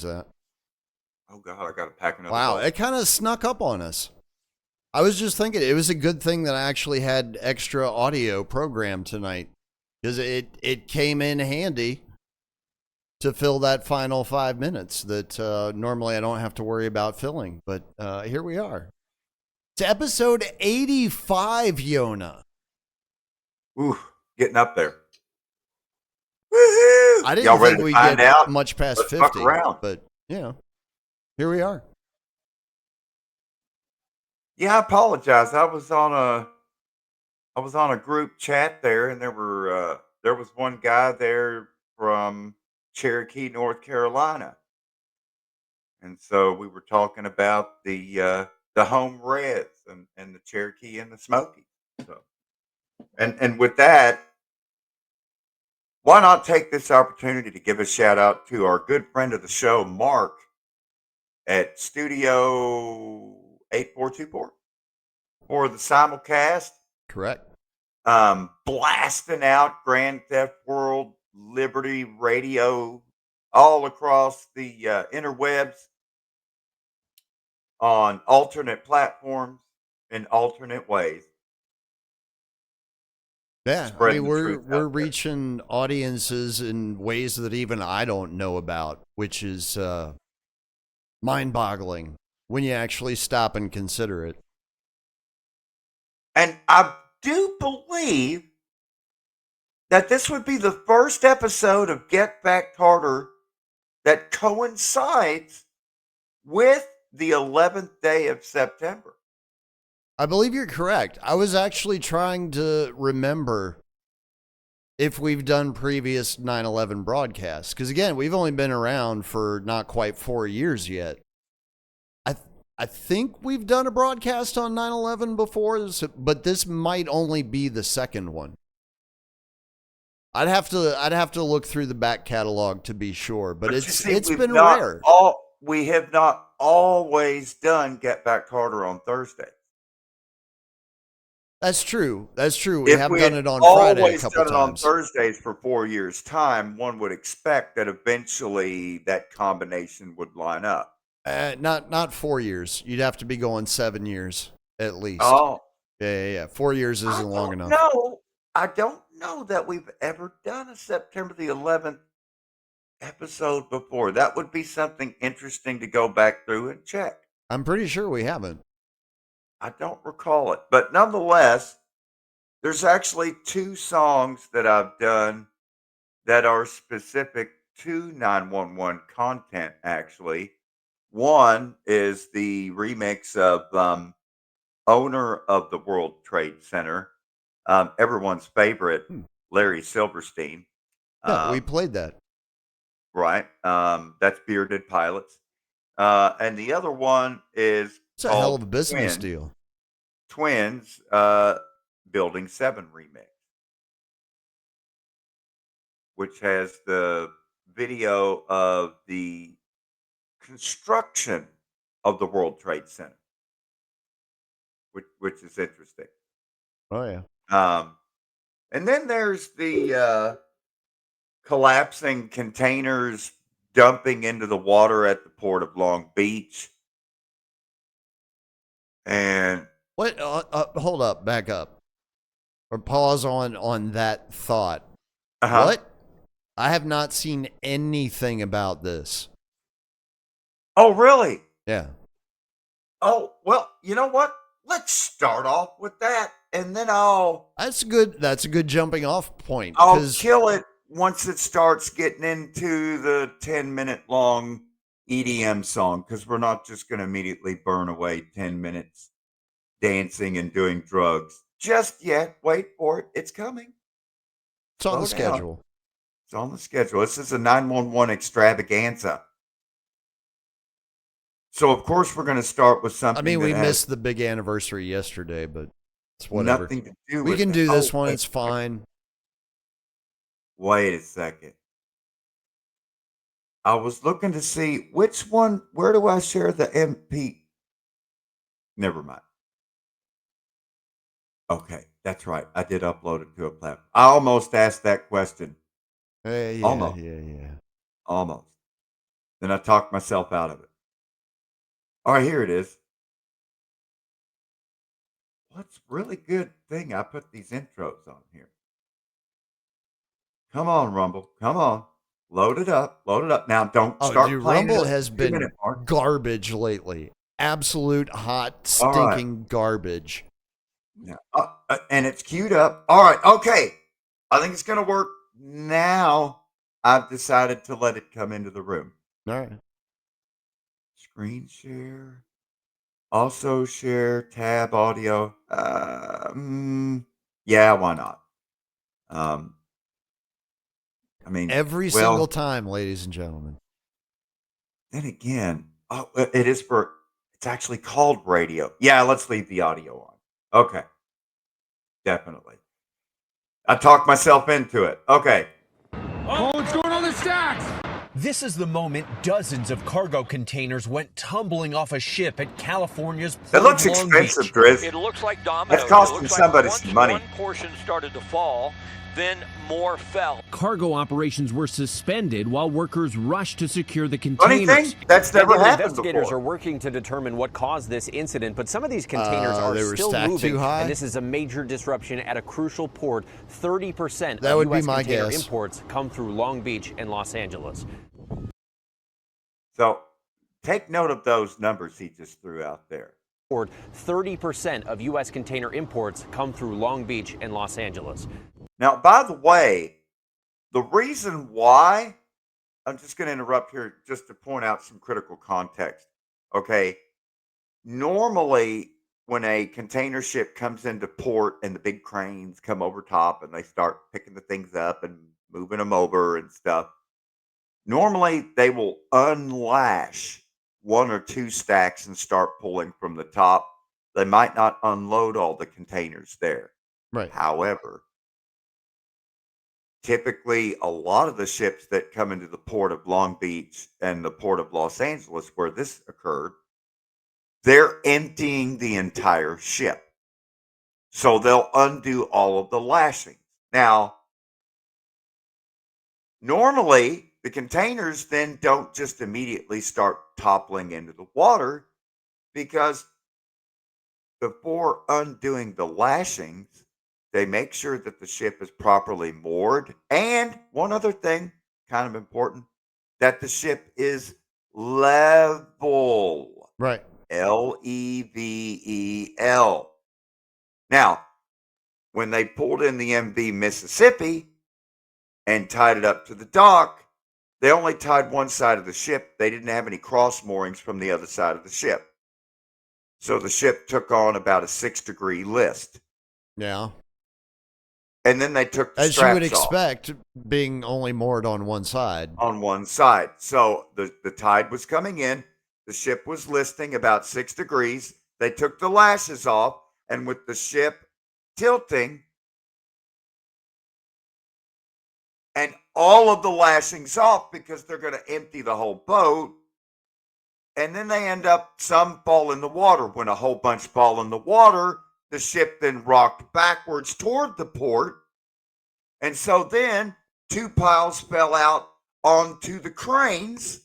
realize that. Oh God, I got to pack another Wow, ball. it kind of snuck up on us. I was just thinking it was a good thing that I actually had extra audio programmed tonight because it came in handy to fill that final 5 minutes that normally I don't have to worry about filling. But here we are. It's episode 85, Yona. Ooh, getting up there. Woohoo! I didn't Y'all ready think to we'd find get out? much past Let's fuck 50, around. but here we are. Yeah, I apologize. I was on a group chat there, and there was one guy there from Cherokee, North Carolina, and so we were talking about the home reds and the Cherokee and the Smoky. So, and with that, why not take this opportunity to give a shout out to our good friend of the show, Mark at Studio 8424 for the simulcast. Correct. Blasting out Grand Theft World, Liberty Radio all across the interwebs on alternate platforms in alternate ways, Yeah, I spreading mean the truth we're out there. reaching audiences in ways that even I don't know about, which is mind-boggling when you actually stop and consider it. And I do believe that this would be the first episode of Get Back Carter that coincides with the 11th day of September. I believe you're correct. I was actually trying to remember if we've done previous 9/11 broadcasts because again, we've only been around for not quite 4 years yet. I think we've done a broadcast on 9/11 before, but this might only be the second one. I'd have to look through the back catalog to be sure, but But you see, it's been rare. we have not always done Get Back Carter on Thursday. That's true. That's true. We If have we done had it on Friday a always couple done it on times. Thursdays for 4 years' time, one would expect that eventually that combination would line up. Not 4 years. You'd have to be going 7 years at least. Oh, Yeah. 4 years I isn't long don't enough. know. I don't know that we've ever done a September the 11th episode before. That would be something interesting to go back through and check. I'm pretty sure we haven't. I don't recall it. But nonetheless, there's actually two songs that I've done that are specific to 911 content, actually. One is the remix of Owner of the World Trade Center, everyone's favorite, Hmm. Larry Silverstein. Yeah, we Um, played that. right. That's Bearded Pilots. And the other one is It's a hell called of a business Twins. deal. Twins Building 7 remix, which has the video of the construction of the World Trade Center, which is interesting. Oh yeah. Um, and then there's the collapsing containers dumping into the water at the port of Long Beach. And What? Hold up. Back up. Or pause on that thought. uh-huh. What? I have not seen anything about this. Oh, really? Yeah. Oh, well, you know what? Let's start off with that, and then That's good. That's a good jumping off point. I'll Because kill it once it starts getting into the 10-minute long EDM song, because we're not just going to immediately burn away 10 minutes dancing and doing drugs just yet. Wait for it. It's coming. it's on the Slow down. schedule. It's on the schedule. This is a 911 extravaganza. So, of course, we're going to start with I something mean, that we has missed the big anniversary yesterday, but it's whatever. nothing to do We with can it. do Oh, this one. It's fine. wait a second. I was looking to see which one, where do I share the MP? Never mind. Okay, that's right. I did upload it to a platform. I almost asked that question. Yeah. Almost. Yeah. Almost. Then I talked myself out of it. All right, here it is. What's really good thing I put these intros on here. Come on, Rumble. Come on. Load it up. Load it up. Now, don't start dude, playing Rumble it has at the been 2-minute mark. garbage lately. Absolute hot, All right. stinking garbage. Yeah. And it's queued up. All right. Okay. I think it's going to work. Now I've decided to let it come into the room. All right. Screen share. Also share tab audio. Yeah, why not? I mean, Every single time, ladies and gentlemen. Then again, it's actually called radio. Yeah, let's leave the audio on. Okay. Definitely. I talked myself into it. Okay. Oh, what's going on the stacks? This is the moment dozens of cargo containers went tumbling off a ship at California's It Port looks of Long expensive, Beach. Driz. It looks like dominoes. That's costing It looks somebody like some money. One portion started to fall, then more fell. Cargo operations were suspended while workers rushed to secure the Funny containers. thing, that's never Federal happened investigators before. are working to determine what caused this incident, but some of these containers are they were still stacked moving, too high? and this is a major disruption at a crucial port. 30% That of would be U.S. my container guess. imports come through Long Beach and Los Angeles. So take note of those numbers he just threw out there. 30% of U.S. container imports come through Long Beach and Los Angeles. Now, by the way, the reason why, I'm just going to interrupt here just to point out some critical context. Okay. Normally, when a container ship comes into port and the big cranes come over top and they start picking the things up and moving them over and stuff, normally they will unlash one or two stacks and start pulling from the top. They might not unload all the containers there. Right. However, typically a lot of the ships that come into the port of Long Beach and the port of Los Angeles, where this occurred, they're emptying the entire ship. So they'll undo all of the lashings. Now, normally the containers then don't just immediately start toppling into the water, because before undoing the lashings, they make sure that the ship is properly moored. And one other thing, kind of important, that the ship is level. Right. Level. Now, when they pulled in the MV Mississippi and tied it up to the dock, they only tied one side of the ship. They didn't have any cross moorings from the other side of the ship. So the ship took on about a 6-degree list. Yeah. And then they took the As you straps would off expect, being only moored on one side. on one side. So the tide was coming in. The ship was listing about 6 degrees. They took the lashes off, and with the ship tilting and all of the lashings off, because they're going to empty the whole boat, and then they end up, some fall in the water. When a whole bunch fall in the water, the ship then rocked backwards toward the port. And so then 2 piles fell out onto the cranes.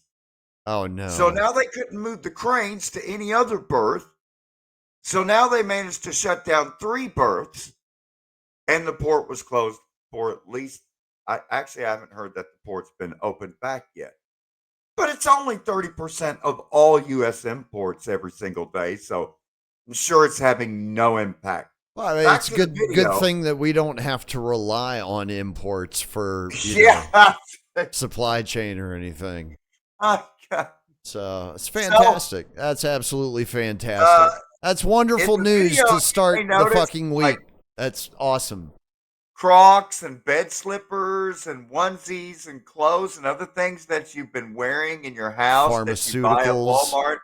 Oh, no. So now they couldn't move the cranes to any other berth. So now they managed to shut down 3 berths, and the port was closed for at least, I haven't heard that the port's been opened back yet. But it's only 30% of all U.S. imports every single day, so I'm sure it's having no impact. Well, I mean, Back it's to the good video. thing that we don't have to rely on imports for Yeah. supply chain or anything. My God. So it's fantastic. That's absolutely fantastic. That's wonderful in the news video, to you start may the notice, fucking week. like, That's awesome. Crocs and bed slippers and onesies and clothes and other things that you've been wearing in your house that you buy at Pharmaceuticals. Walmart,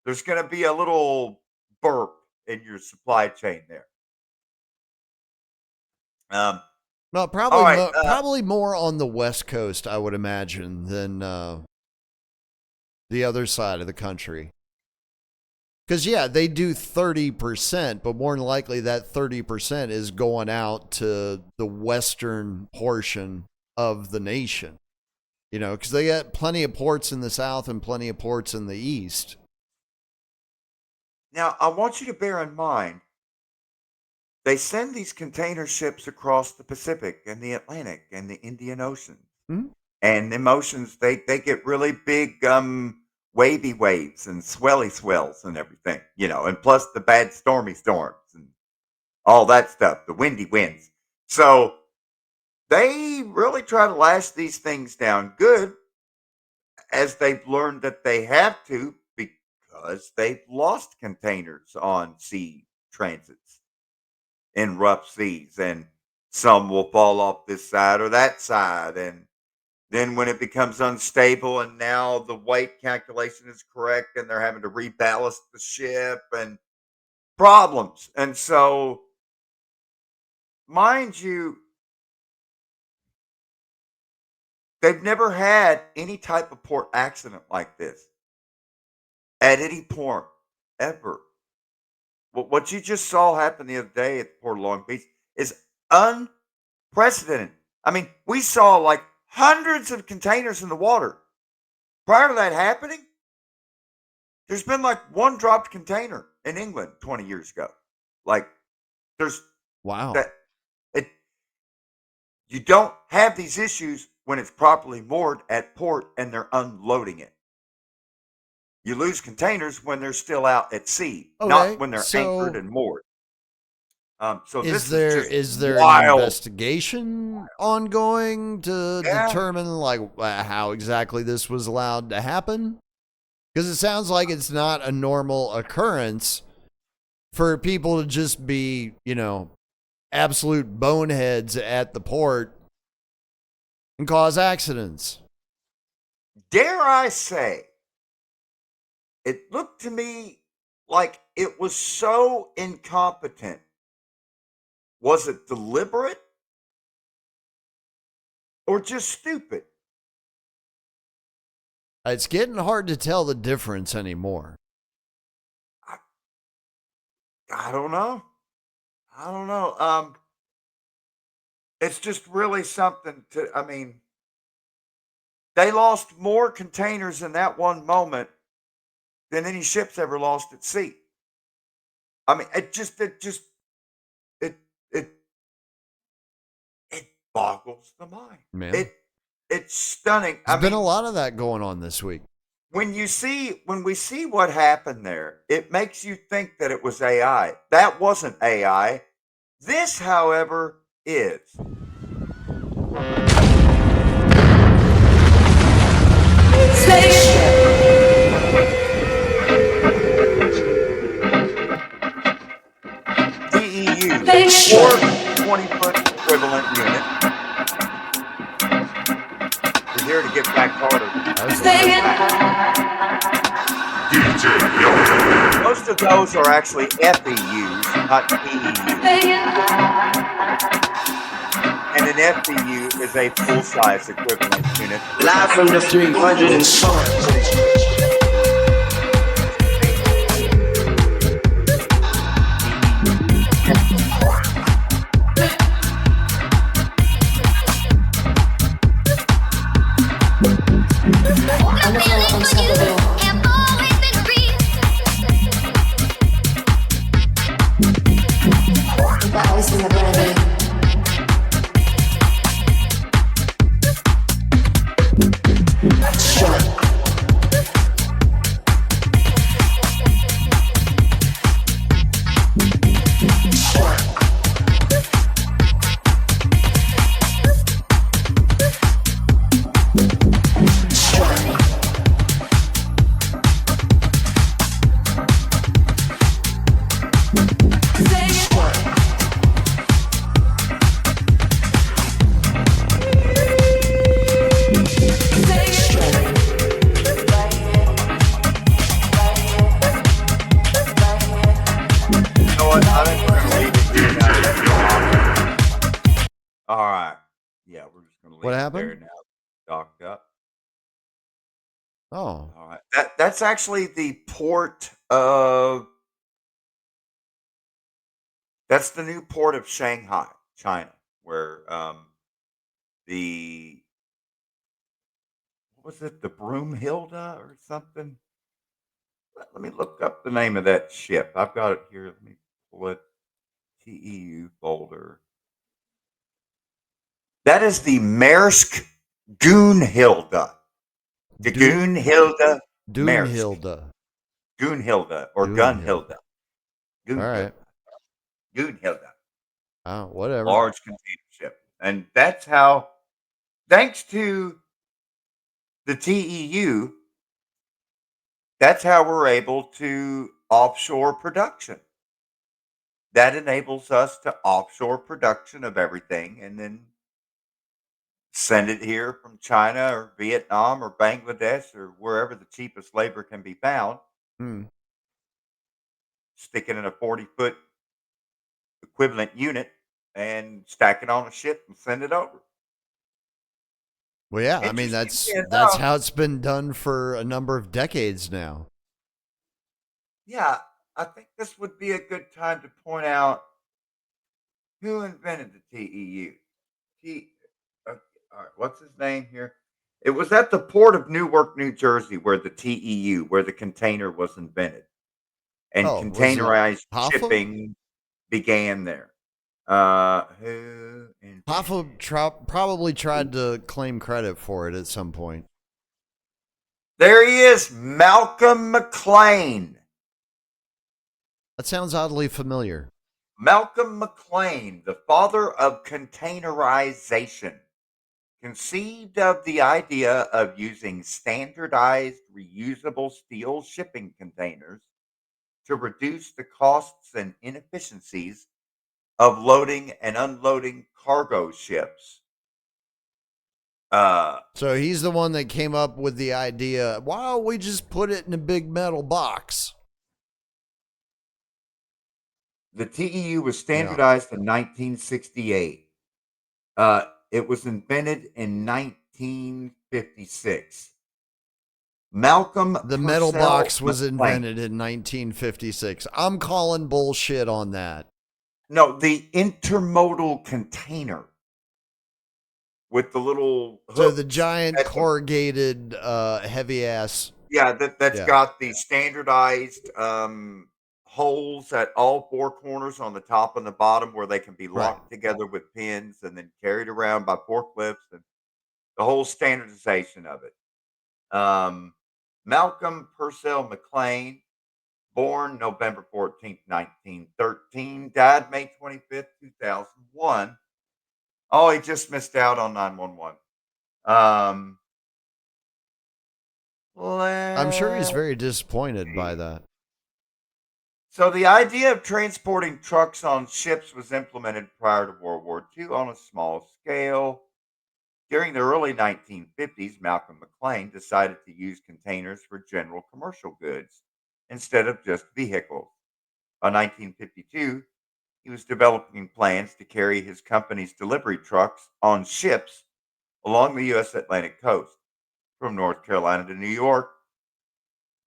there's going to be a little burp in your supply chain there. Well, probably all right, probably more on the West Coast, I would imagine, than the other side of the country. Because, yeah, they do 30%, but more than likely that 30% is going out to the western portion of the nation. because they got plenty of ports in the south and plenty of ports in the east. Now, I want you to bear in mind, they send these container ships across the Pacific and the Atlantic and the Indian Ocean. Hmm? And them oceans, they get really big wavy waves and swelly swells and everything, and plus the bad stormy storms and all that stuff, the windy winds. So they really try to lash these things down good, as they've learned that they have to, because they've lost containers on sea transits in rough seas, and some will fall off this side or that side. And then when it becomes unstable and now the weight calculation is correct and they're having to reballast the ship and problems. And so, mind you, they've never had any type of port accident like this at any port ever. What you just saw happen the other day at the Port of Long Beach is unprecedented. I mean, we saw like hundreds of containers in the water. Prior to that happening, there's been like one dropped container in England 20 years ago. Like, there's Wow. that. You don't have these issues when it's properly moored at port and they're unloading it. You lose containers when they're still out at sea, not when they're anchored and moored. So is this there an wild investigation ongoing to determine how exactly this was allowed to happen? Because it sounds like it's not a normal occurrence for people to just be, absolute boneheads at the port and cause accidents. Dare I say, it looked to me like it was so incompetent. Was it deliberate or just stupid? It's getting hard to tell the difference anymore. I don't know. It's just really something they lost more containers in that one moment than any ships ever lost at sea. I mean, it boggles the mind. Man. It's stunning. There's been a lot of that going on this week. When we see what happened there, it makes you think that it was AI. That wasn't AI. This, however, is. DEU, 4 20-foot equivalent unit. We're here to get back harder. Most of those are actually FEUs, not PEUs. And an FEU is a full-size equivalent unit. Live from the 300 and short. That's actually the port of. That's the new port of Shanghai, China, where the was it the Broomhilda or something? Let me look up the name of that ship. I've got it here. Let me pull it. TEU folder. That is the Maersk Goonhilda. The Dune Goonhilda Maersk. Dunehilda. Goonhilda or Dunehilda. Gunhilda. All Goonhilda. right. Goonhilda. Oh, whatever. Large container ship. And that's how, thanks to the TEU, that's how we're able to offshore production. That enables us to offshore production of everything and then send it here from China or Vietnam or Bangladesh or wherever the cheapest labor can be found, Hmm. stick it in a 40-foot equivalent unit and stack it on a ship and send it over. Well, yeah. I mean, Interestingly that's enough, how it's been done for a number of decades now. yeah, I think this would be a good time to point out who invented the TEU. Uh, all right, what's his name here? It was at the port of Newark, New Jersey, where the TEU, where the container was invented, and Oh, was it containerized Hoffa? shipping began there. Who invented Hoffa probably tried to claim credit for it at some point. There he is, Malcolm McLean. That sounds oddly familiar. Malcolm McLean, the father of containerization, conceived of the idea of using standardized reusable steel shipping containers to reduce the costs and inefficiencies of loading and unloading cargo ships. Uh, So he's the one that came up with the idea. Why don't we just put it in a big metal box? the TEU was Yeah. standardized in 1968. It was invented in 1956. Malcolm The metal Purcell box was McLean. invented in 1956. I'm calling bullshit on that. No, the intermodal container with the little So the hooks giant at the corrugated heavy ass. yeah that's Yeah. got the standardized holes at all four corners on the top and the bottom where they can be Right. locked together with pins and then carried around by forklifts and the whole standardization of it. Um, Malcolm Purcell McLean, born November 14th, 1913, died May 25th, 2001. Oh, he just missed out on 911. Um, I'm sure he's let's very disappointed by see. that. So the idea of transporting trucks on ships was implemented prior to World War II on a small scale. During the early 1950s, Malcolm McLean decided to use containers for general commercial goods instead of just vehicles. By 1952, he was developing plans to carry his company's delivery trucks on ships along the U.S. Atlantic coast. From North Carolina to New York,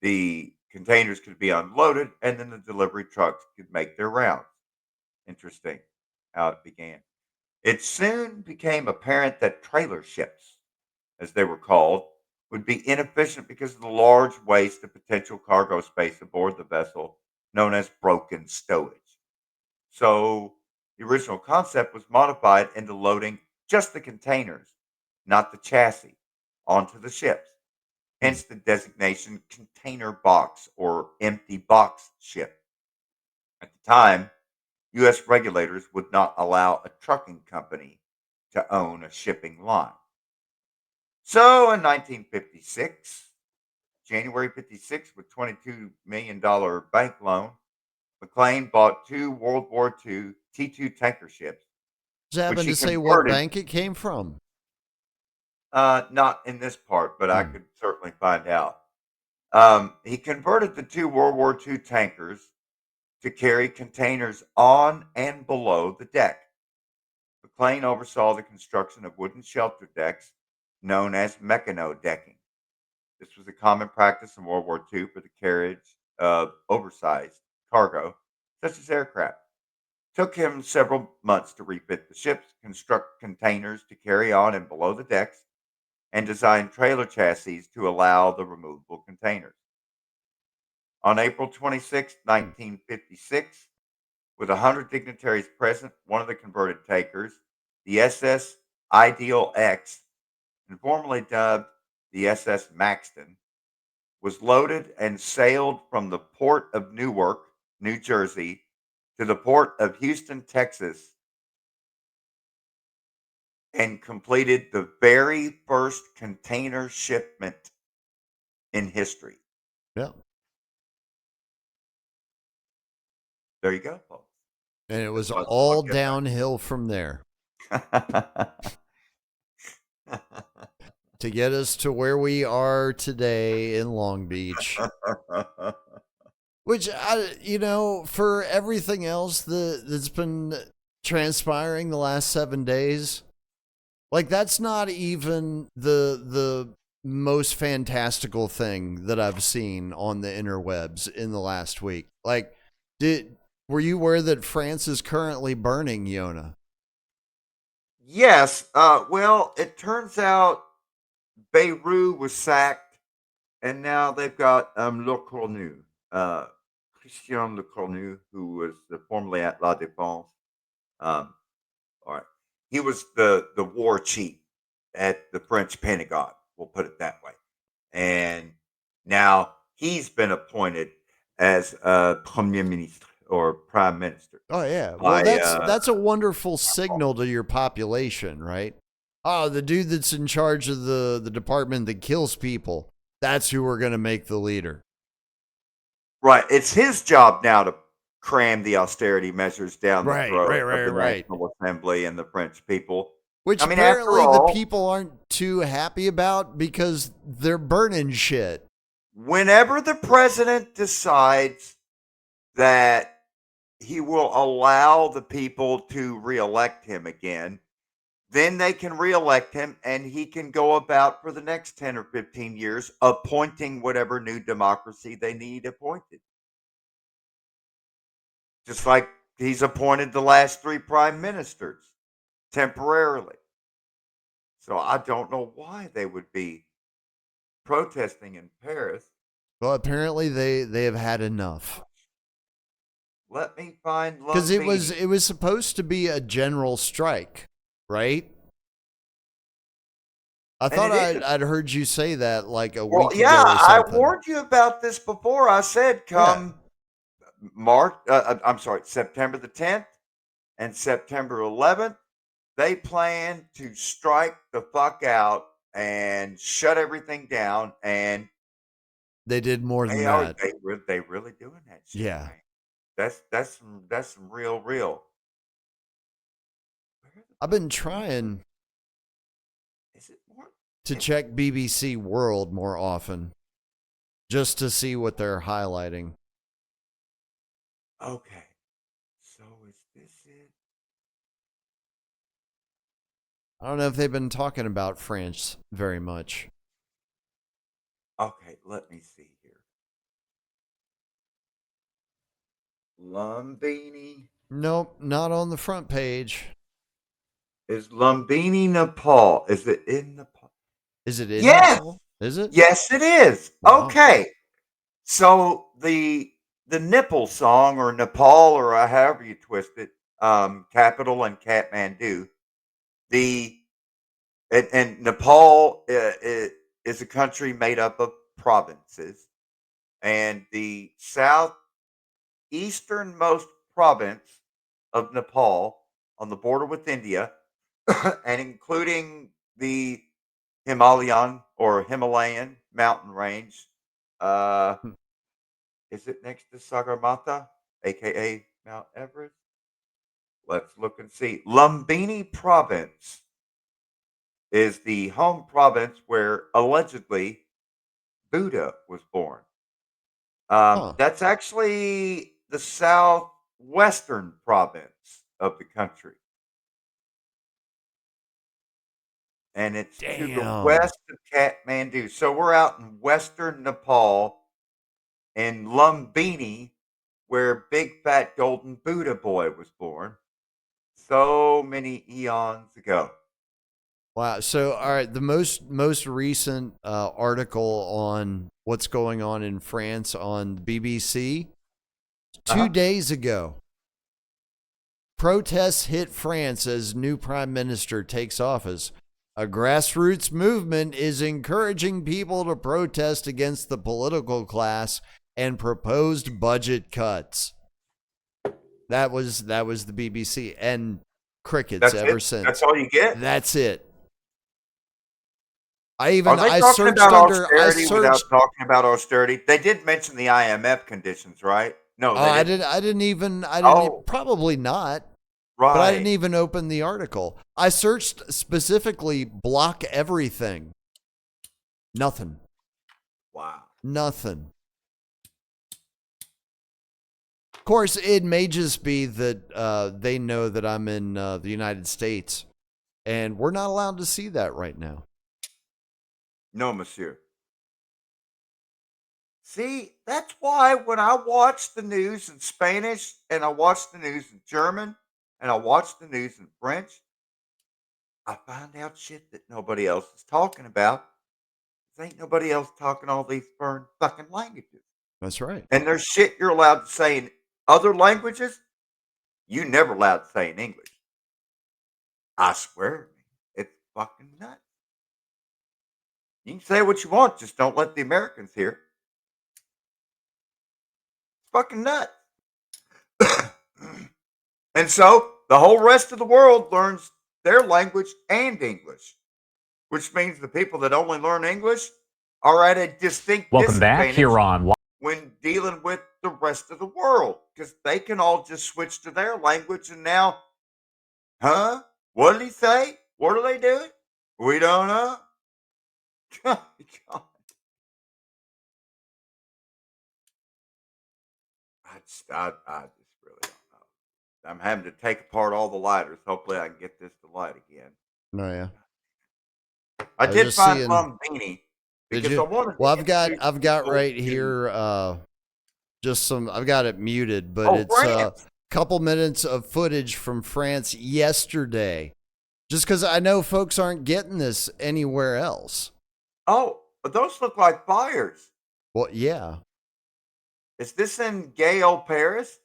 the containers could be unloaded and then the delivery trucks could make their rounds. Interesting how it began. It soon became apparent that trailer ships, as they were called, would be inefficient because of the large waste of potential cargo space aboard the vessel, known as broken stowage. So the original concept was modified into loading just the containers, not the chassis, onto the ships. Hmm. Hence the designation container box or empty box ship. At the time, U.S. regulators would not allow a trucking company to own a shipping line. So in 1956, January 56, with $22 million bank loan, McLean bought two World War II T-2 tanker ships, Just which happened he to say what converted. bank it came from. Not in this part, but I Hmm. could certainly find out. He converted the two World War II tankers to carry containers on and below the deck. McLean oversaw the construction of wooden shelter decks known as mechano decking. This was a common practice in World War II for the carriage of oversized cargo, such as aircraft. It took him several months to refit the ships, construct containers to carry on and below the decks, and designed trailer chassis to allow the removable containers. On April 26, 1956, with 100 dignitaries present, one of the converted takers, the SS Ideal X, informally dubbed the SS Maxton, was loaded and sailed from the port of Newark, New Jersey, to the port of Houston, Texas, and completed the very first container shipment in history. Yeah. There you go, folks. And it was That's what all it's about. downhill from there to get us to where we are today in Long Beach. Which, for everything else that's been transpiring the last 7 days, like, that's not even the most fantastical thing that I've seen on the interwebs in the last week. Like, were you aware that France is currently burning Yona? Yes. Well, it turns out Beirut was sacked, and now they've got Le Cornu, Christian Le Cornu, who was formerly at La Défense. Um, all right, he was the war chief at the French Pentagon. We'll put it that way, and now he's been appointed as Premier Ministre or Prime Minister. Oh yeah. Well, By that's a wonderful signal to your population, right? Oh, the dude that's in charge of the department that kills people, that's who we're going to make the leader. right. It's his job now to cram the austerity measures down the throat of the National Assembly and the French people. Which I mean, apparently after all, the people aren't too happy about because they're burning shit. whenever the president decides that he will allow the people to reelect him again, then they can reelect him and he can go about for the next 10 or 15 years appointing whatever new democracy they need appointed. Just like he's appointed the last 3 prime ministers temporarily. So I don't know why they would be protesting in Paris. Well, apparently they have had enough. Let me find Because Lumbini. it was supposed to be a general strike, right? I thought I'd heard you say that like a week yeah, ago or I something. warned you about this before. I said come September the 10th and September 11th, they plan to strike the fuck out and shut everything down. And they did more than they that. They really doing that shit. Yeah. Man. That's some real. I've been trying Is it more? to check BBC World more often just to see what they're highlighting. Okay. So is this it? I don't know if they've been talking about France very much. Okay, let me see here. Lumbini. Nope, not on the front page. Is Lumbini Nepal? Is it in Nepal? Is it in Yes. Nepal? Is it? Yes, it is. Wow. Okay. So the nipple song or Nepal or however you twist it, capital and Kathmandu. And Nepal is a country made up of provinces, and the southeasternmost province of Nepal on the border with India, and including the Himalayan mountain range. Is it next to Sagarmatha, aka Mount Everest? Let's look and see. Lumbini Province is the home province where allegedly Buddha was born. That's actually the southwestern province of the country. And it's to the west of Kathmandu. So we're out in western Nepal in Lumbini, where Big Fat Golden Buddha Boy was born so many eons ago. Wow. So, all right, the most recent article on what's going on in France on the BBC 2 days ago. Protests hit France as new prime minister takes office. A grassroots movement is encouraging people to protest against the political class and proposed budget cuts. That was the BBC and crickets That's ever it. since. That's all you get. That's it. Are they talking searched about under austerity without talking about austerity? They did mention the IMF conditions, right? No, they didn't. I didn't even Oh, probably not, but I didn't right. even open the article. I searched specifically block everything. Nothing. Wow. Nothing. Of course, it may just be that they know that I'm in the United States, and we're not allowed to see that right now. No, monsieur. See, that's why when I watch the news in Spanish and I watch the news in German and I watch the news in French, I find out shit that nobody else is talking about. There ain't nobody else talking all these foreign fucking languages. That's right. And there's shit you're allowed to say in other languages you never allowed to say in English. I swear, it's fucking nuts. You can say what you want, just don't let the Americans hear. It's fucking nuts. And so the whole rest of the world learns their language and English, which means the people that only learn English are at a distinct Welcome back disadvantage here on when dealing with the rest of the world because they can all just switch to their language and now, huh? What did he say? What are they doing? We don't know. God. I just really don't know. I'm having to take apart all the lighters. Hopefully, I can get this to light again. Oh yeah. I was did just find seeing. Plum Beanie Did because I you? wanted Well, to I've introduce got people right to. here. Just some. I've got it muted, but Oh, it's a France. couple minutes of footage from France yesterday. Just because I know folks aren't getting this anywhere else. Oh, but those look like fires. Well, yeah. Is this in gay old Paris?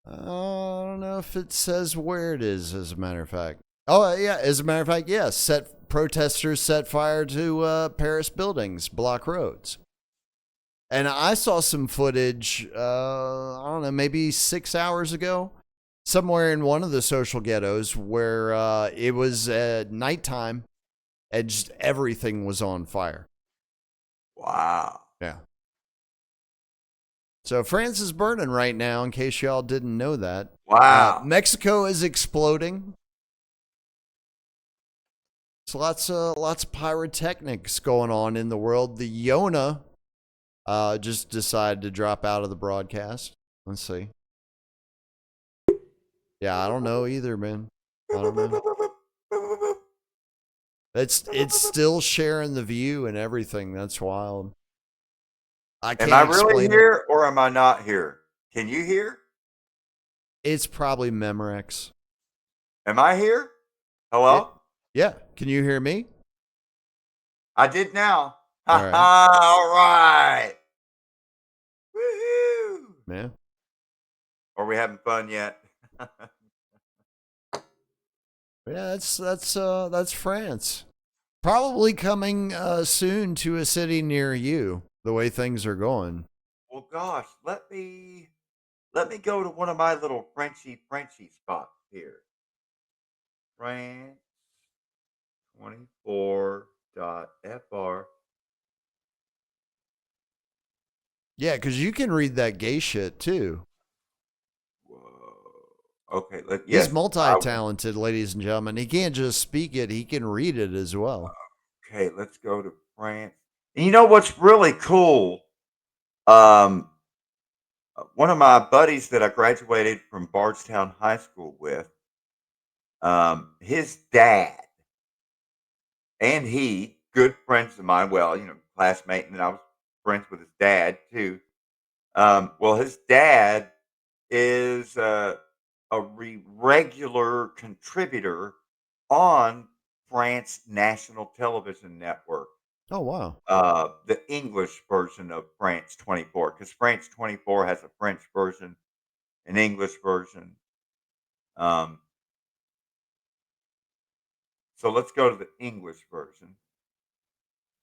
I don't know if it says where it is, as a matter of fact. Oh, yeah. As a matter of fact, yes. Protesters set fire to Paris buildings, block roads. And I saw some footage, I don't know, maybe 6 hours ago, somewhere in one of the social ghettos where it was nighttime and just everything was on fire. Wow. Yeah. So France is burning right now, in case y'all didn't know that. Wow. Mexico is exploding. There's lots of pyrotechnics going on in the world. The Yona just decided to drop out of the broadcast. Let's see. Yeah, I don't know either, man. I don't know. It's still sharing the view and everything. That's wild. I can't Am I really explain it. here or am I not here? Can you hear? It's probably Memorex. Am I here? Hello? Yeah. Can you hear me? I did now. All right. All right. Woohoo! Yeah. Are we having fun yet? Yeah, that's France. Probably coming soon to a city near you. The way things are going. Well, gosh, let me go to one of my little Frenchy spots here. France 24.fr. Yeah, because you can read that gay shit too. Whoa. Okay, He's multi-talented, ladies and gentlemen. He can't just speak it; he can read it as well. Okay, let's go to France. And you know what's really cool? One of my buddies that I graduated from Bardstown High School with, his dad and he, good friends of mine, well, classmate, and then I was friends with his dad too. Well, his dad is a regular contributor on France National Television Network. Oh, wow. The English version of France 24, because France 24 has a French version, an English version. Um, so let's go to the English version.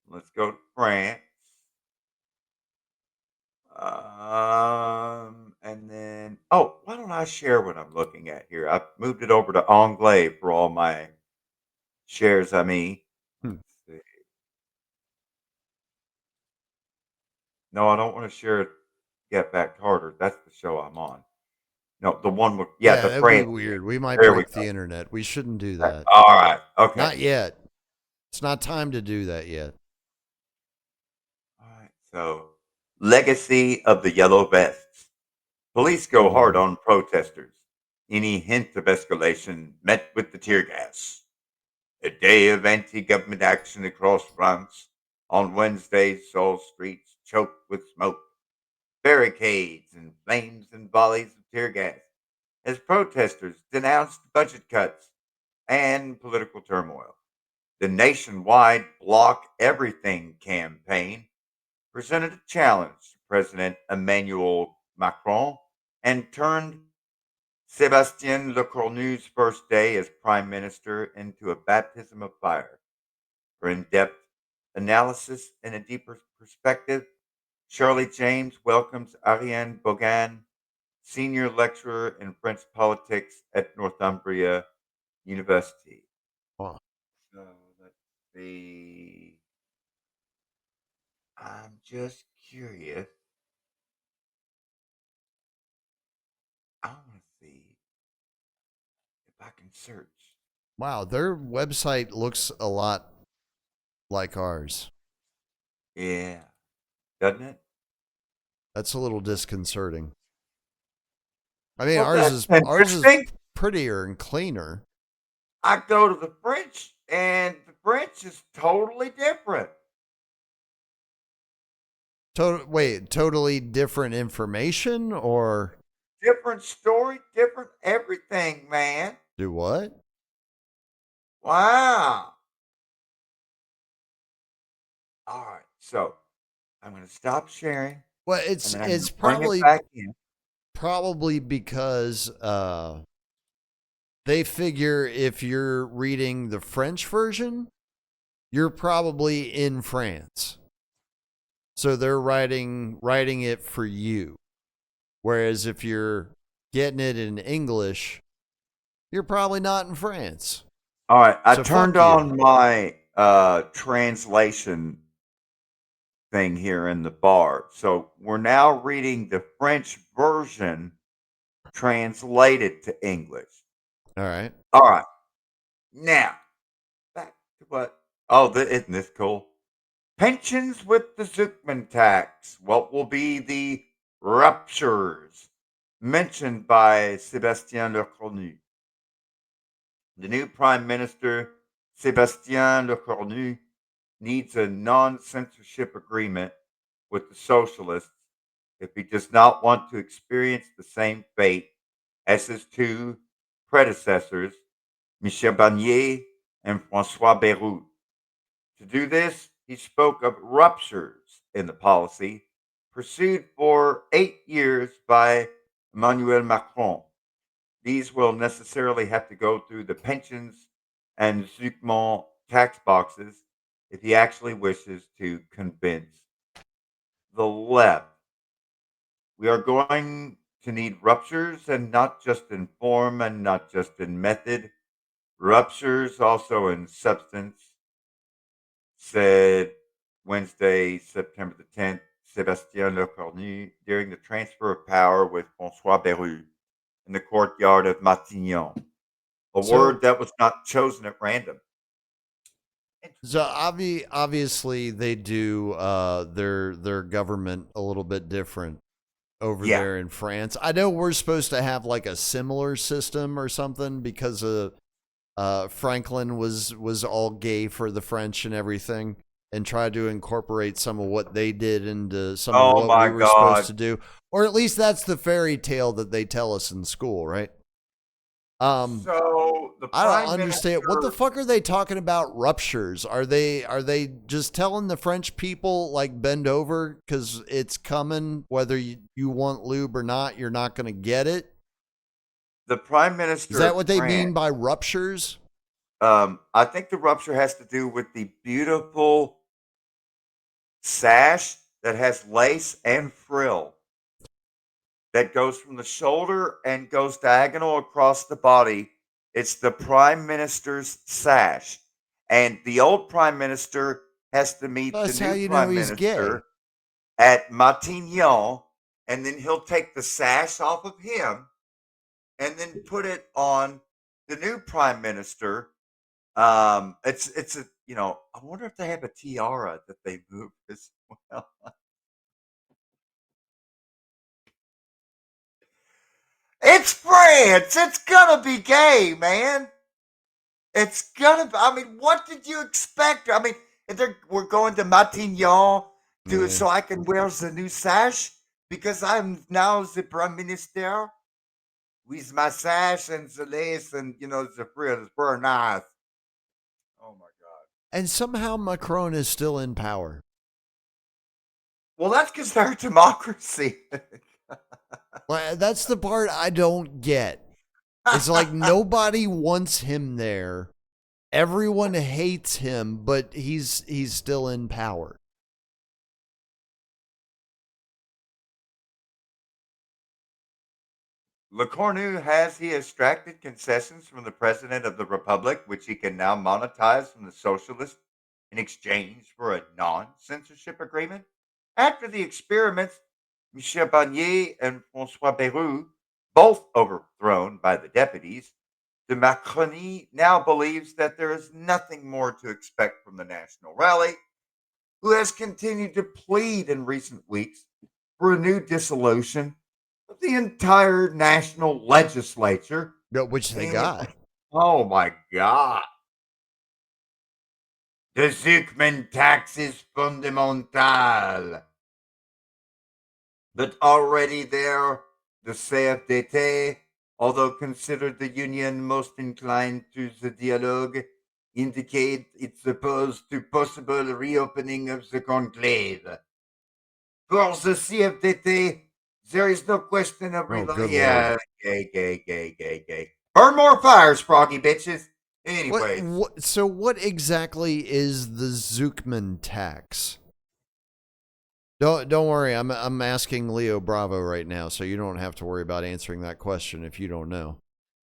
Let's go to France. And then, oh, why don't I share what I'm looking at here? I've moved it over to Anglais for all my shares, Hmm. Let's see. No, I don't want to share Get Back Harder. That's the show I'm on. No, the one with, yeah, the That'd be France. weird. We might There we break go. the internet. We shouldn't do that. All right. Okay. Not yet. It's not time to do that yet. All right. So, legacy of the yellow vests. Police go hard on protesters. Any hint of escalation met with the tear gas. A day of anti-government action across France. On Wednesday, saw streets choked with smoke, barricades and flames and volleys of tear gas as protesters denounced budget cuts and political turmoil. The nationwide Block Everything campaign presented a challenge to President Emmanuel Macron and turned Sébastien Lecornu's first day as prime minister into a baptism of fire. For in-depth analysis and a deeper perspective, Shirley James welcomes Ariane Bogan, senior lecturer in French politics at Northumbria University. Wow. So let's see. I'm just curious. I want to see if I can search. Wow, their website looks a lot like ours. Yeah, doesn't it? That's a little disconcerting. I mean, Well, ours that's is interesting. prettier and cleaner. I go to the French, and the French is totally different. Wait, totally different information or Different story, different everything, man. do what? Wow. All right, so I'm going to stop sharing, Well, and then I'm going it's to bring it back in. probably because they figure if you're reading the French version, you're probably in France. So they're writing it for you. Whereas if you're getting it in English, you're probably not in France. All right, I So turned fuck you. on my translation thing here in the bar. So we're now reading the French version translated to English. All right. All right, now back to what? Oh, isn't this cool? Pensions with the Zuckman tax. What will be the ruptures mentioned by Sébastien Lecornu? The new Prime Minister, Sébastien Lecornu, needs a non censorship agreement with the socialists if he does not want to experience the same fate as his two predecessors, Michel Barnier and Francois Bayrou. To do this, he spoke of ruptures in the policy pursued for 8 years by Emmanuel Macron. These will necessarily have to go through the pensions and Zuckman tax boxes if he actually wishes to convince the left. We are going to need ruptures, and not just in form and not just in method, ruptures also in substance, said Wednesday, September the 10th, Sébastien Lecornu during the transfer of power with Francois Bayrou in the courtyard of Matignon. A So- word that was not chosen at random. So obviously they do their government a little bit different over Yeah. there in France. I know we're supposed to have like a similar system or something because Franklin was all gay for the French and everything and tried to incorporate some of what they did into some of Oh what my we were supposed God. to do. Or at least that's the fairy tale that they tell us in school, right? So the I don't prime understand. What the minister, fuck are they talking about ruptures? Are they just telling the French people like bend over because it's coming, whether you want lube or not, you're not going to get it? the prime Is minister that of what they France, mean by ruptures? I think the rupture has to do with the beautiful sash that has lace and frill that goes from the shoulder and goes diagonal across the body. It's the prime minister's sash. And the old prime minister has to meet the That's how new you know prime he's gay. minister at Matignon, and then he'll take the sash off of him and then put it on the new prime minister. It's a I wonder if they have a tiara that they move as well. It's France. It's gonna be gay, man. It's gonna. I mean, what did you expect? I mean, we're going to Matignon to Yeah. so I can wear the new sash because I'm now the prime minister with my sash and the lace and the frill. It's very nice. Oh my god. And somehow Macron is still in power. Well, that's because they're a democracy. Well, that's the part I don't get. It's like nobody wants him there. Everyone hates him, but he's still in power. Le Cornu has he extracted concessions from the president of the republic, which he can now monetize from the socialists in exchange for a non-censorship agreement? After the experiments, Michel Barnier and François Bayrou, both overthrown by the deputies, de Macronie now believes that there is nothing more to expect from the National Rally, who has continued to plead in recent weeks for a new dissolution of the entire national legislature. No, which they And got. oh my God. The Zuckman tax is fundamental. But already there, the CFDT, although considered the union most inclined to the dialogue, indicate it's opposed to possible reopening of the conclave. For the CFDT, there is no question of Oh, good lord. yeah, gay. Burn more fires, froggy bitches. Anyways, So what exactly is the Zuckman tax? Don't worry, I'm asking Leo Bravo right now, so you don't have to worry about answering that question if you don't know.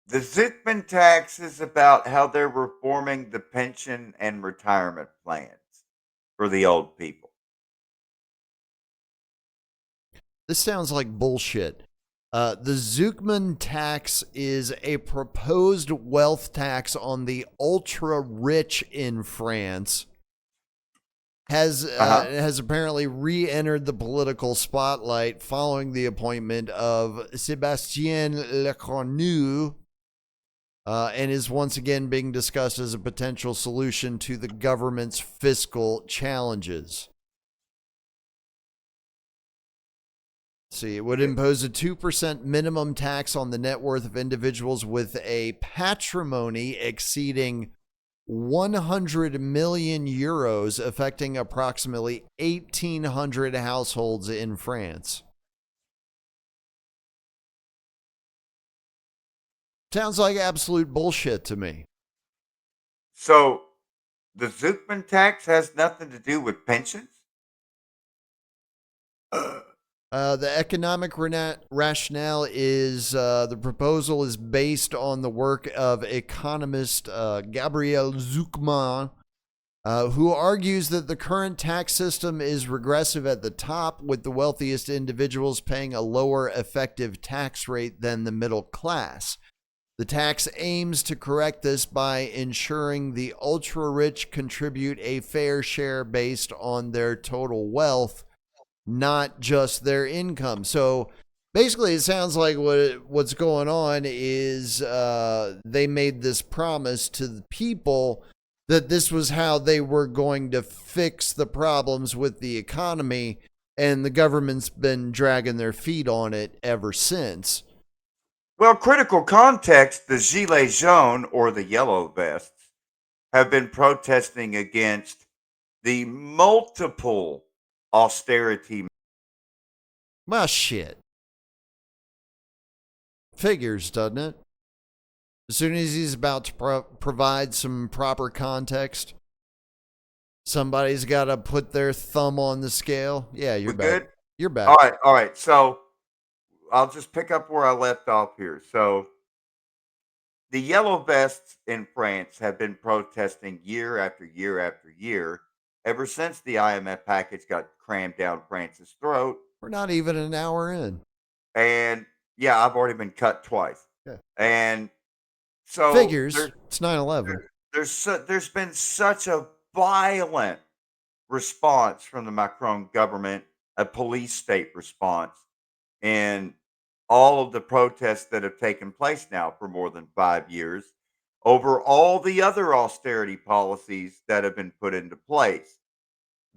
the Zuckman tax is about how they're reforming the pension and retirement plans for the old people. This sounds like bullshit. The Zuckman tax is a proposed wealth tax on the ultra rich in France. Has apparently re-entered the political spotlight following the appointment of Sébastien Lecornu, and is once again being discussed as a potential solution to the government's fiscal challenges. See, it would impose a 2% minimum tax on the net worth of individuals with a patrimony exceeding 100 million euros, affecting approximately 1,800 households in France. Sounds like absolute bullshit to me. So the Zuckman tax has nothing to do with pensions? The economic rationale is the proposal is based on the work of economist Gabriel Zuckman, who argues that the current tax system is regressive at the top, with the wealthiest individuals paying a lower effective tax rate than the middle class. The tax aims to correct this by ensuring the ultra-rich contribute a fair share based on their total wealth, not just their income. So basically, it sounds like what's going on is they made this promise to the people that this was how they were going to fix the problems with the economy, and the government's been dragging their feet on it ever since. Well, critical context, the Gilets jaunes, or the yellow vests, have been protesting against the multiple austerity. Well, shit. Figures, doesn't it? As soon as he's about to provide some proper context, somebody's got to put their thumb on the scale. Yeah, you're We back. good? You're All back. right, all right. So I'll just pick up where I left off here. So the yellow vests in France have been protesting year after year after year ever since the IMF package got crammed down France's throat. We're not even an hour in. And yeah, I've already been cut twice. Yeah. And so Figures. It's 9/11. there's been such a violent response from the Macron government, a police state response, in all of the protests that have taken place now for more than 5 years over all the other austerity policies that have been put into place.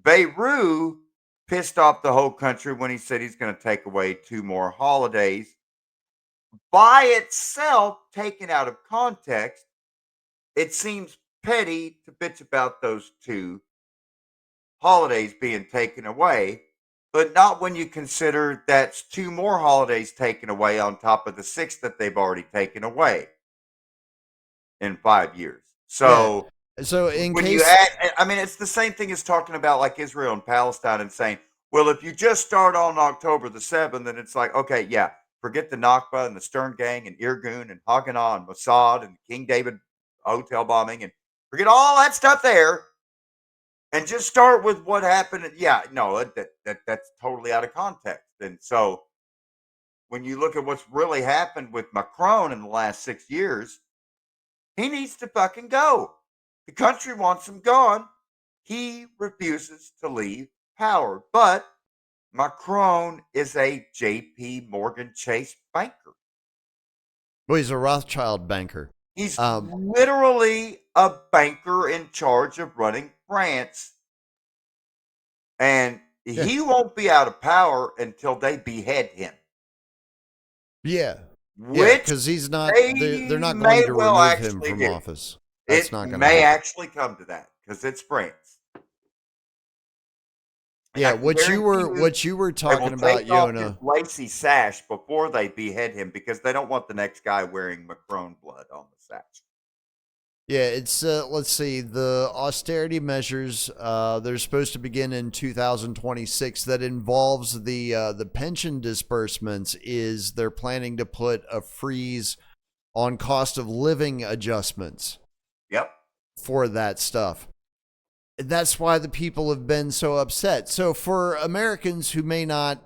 Beirut pissed off the whole country when he said he's going to take away 2 more holidays. By itself, taken out of context, it seems petty to bitch about those 2 holidays being taken away, but not when you consider that's 2 more holidays taken away on top of the 6 that they've already taken away in 5 years. So, So in when case you add, I mean, it's the same thing as talking about like Israel and Palestine and saying, well, if you just start on October the 7th, then it's like, okay, yeah, forget the Nakba and the Stern Gang and Irgun and Haganah and Mossad and King David hotel bombing and forget all that stuff there and just start with what happened. Yeah, no, that's totally out of context. And so when you look at what's really happened with Macron in the last 6 years, he needs to fucking go. The country wants him gone. He refuses to leave power. But Macron is a JP Morgan Chase banker. well, he's a Rothschild banker. He's literally a banker in charge of running France. And he won't be out of power until they behead him. Yeah. Which because he's not. they They're not may going to well remove him actually from do. office. That's It not going to may happen. actually come to that because it's France. And Yeah, I can what you guarantee were they will talking about, take off his Yona. lacy sash before they behead him because they don't want the next guy wearing Macron blood on the sash. Yeah, it's let's see, the austerity measures they're supposed to begin in 2026 that involves the pension disbursements. Is they're planning to put a freeze on cost of living adjustments Yep. for that stuff. That's why the people have been so upset. So for Americans who may not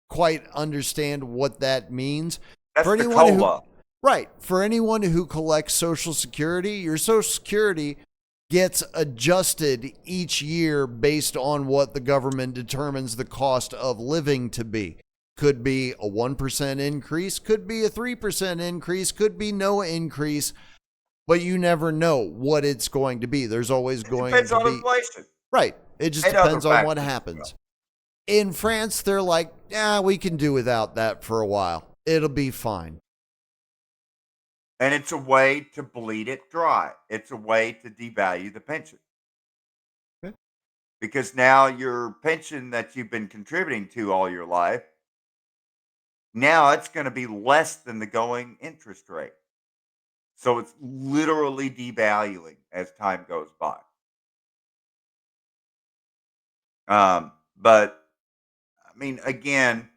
quite understand what that means, That's for the anyone who COLA. right, for anyone who collects Social Security, your Social Security gets adjusted each year based on what the government determines the cost of living to be. Could be a 1% increase, could be a 3% increase, could be no increase, but you never know what it's going to be. There's always It going depends to on be. inflation. Right. It just And other depends on what factors as happens. In France, they're like, yeah, we can do without that for a while. It'll be fine. And it's a way to bleed it dry. It's a way to devalue the pension. Okay. Because now your pension that you've been contributing to all your life, now it's going to be less than the going interest rate. So it's literally devaluing as time goes by. But I mean, again,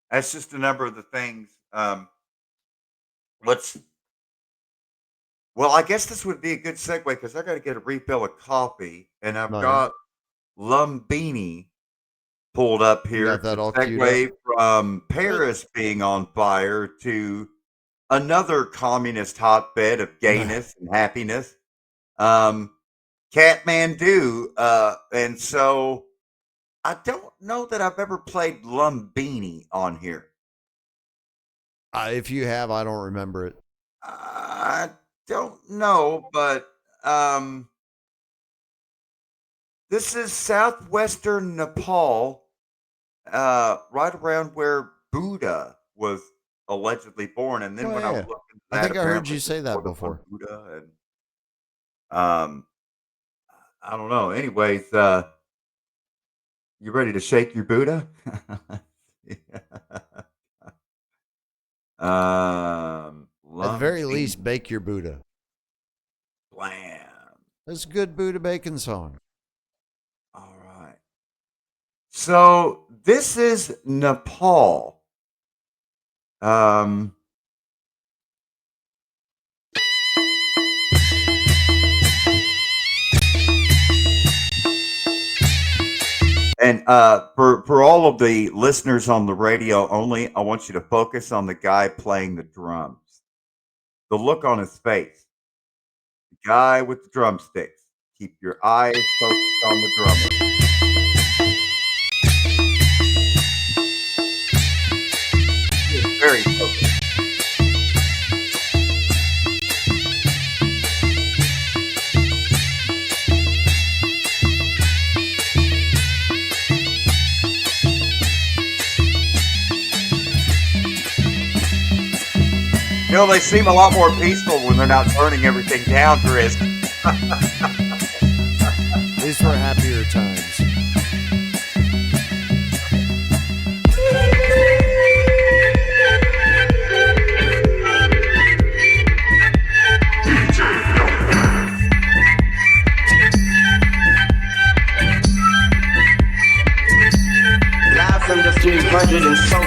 that's just a number of the things. Let's Well, I guess this would be a good segue because I got to get a refill of coffee, and I've All right. got Lumbini pulled up You here got that to all queued up? segue from Paris being on fire to another communist hotbed of gayness and happiness, Kathmandu. And so I don't know that I've ever played Lumbini on here. If you have, I don't remember it. I don't know, but this is southwestern Nepal, right around where Buddha was allegedly born. And then Oh, when I was yeah. looking at I that, think I heard apparently you say that more than one before. Buddha, and I don't know. Anyways, you ready to shake your Buddha? At the very Lunging least, bake your Buddha. blam. That's a good Buddha bacon song. All right. So this is Nepal. Um, and for all of the listeners on the radio only, I want you to focus on the guy playing the drums. The look on his face. The guy with the drumsticks. Keep your eyes focused on the drummer. He is very focused. You know, they seem a lot more peaceful when they're not turning everything down, Driz. These were happier times. Live from the 300 and so.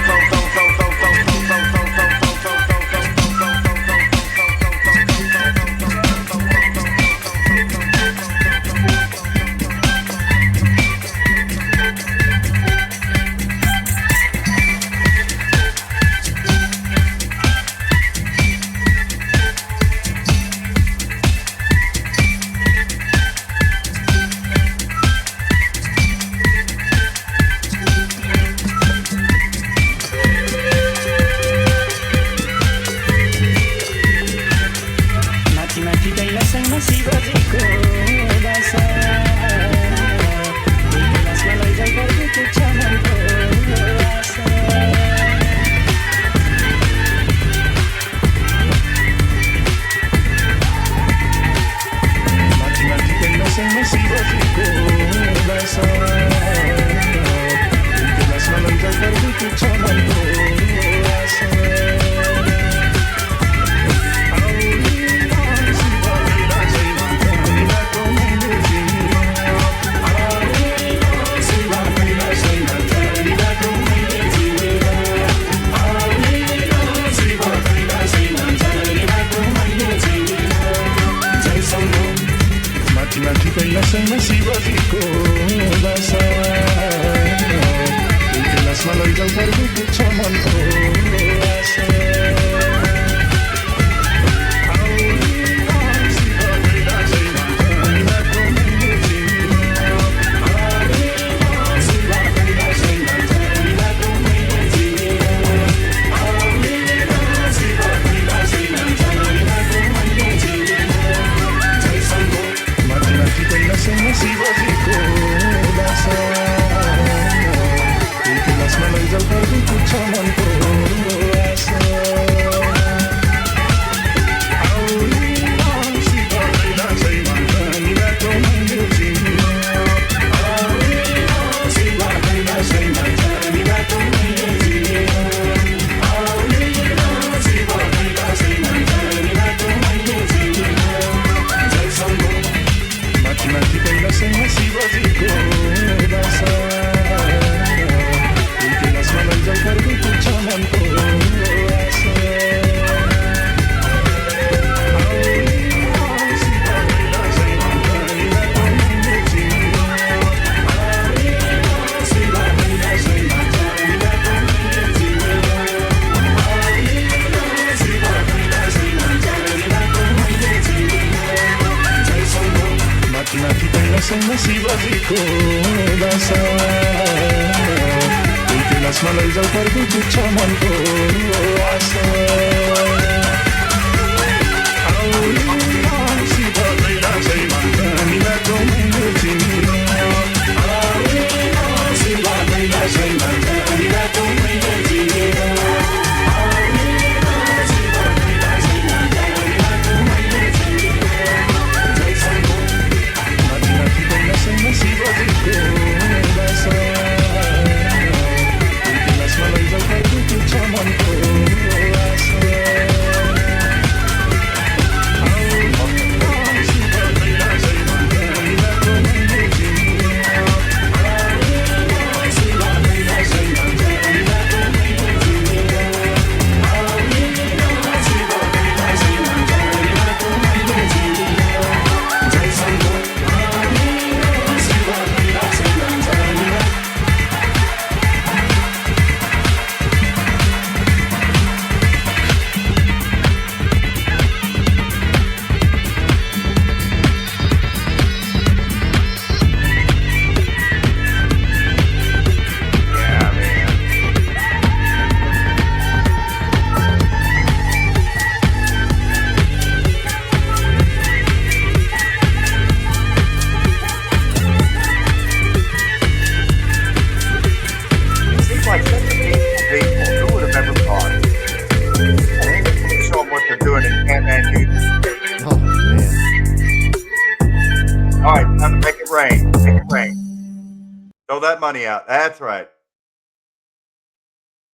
that money out. That's right.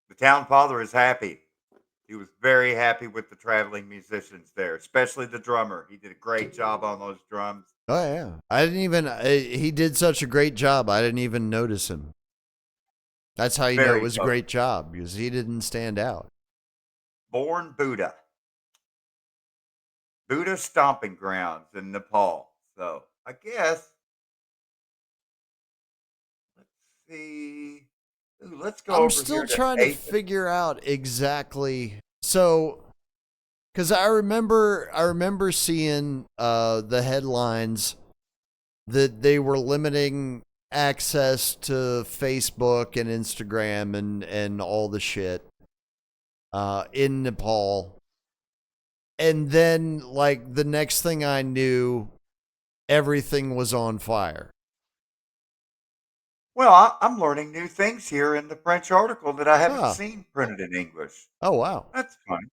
The town father is happy. He was very happy with the traveling musicians there, especially the drummer. He did a great job on those drums. Oh yeah, I didn't even. He did such a great job. I didn't even notice him. That's how you know it Very was a tough. great job because he didn't stand out. Born Buddha. Buddha stomping grounds in Nepal. So I guess let's see. Ooh, let's go I'm over still here to trying to Asia. figure out exactly. So, because I remember seeing the headlines that they were limiting access to Facebook and Instagram and all the shit in Nepal. And then, like, the next thing I knew, everything was on fire. Well, I'm learning new things here in the French article that I haven't Huh. seen printed in English. Oh, wow. That's funny.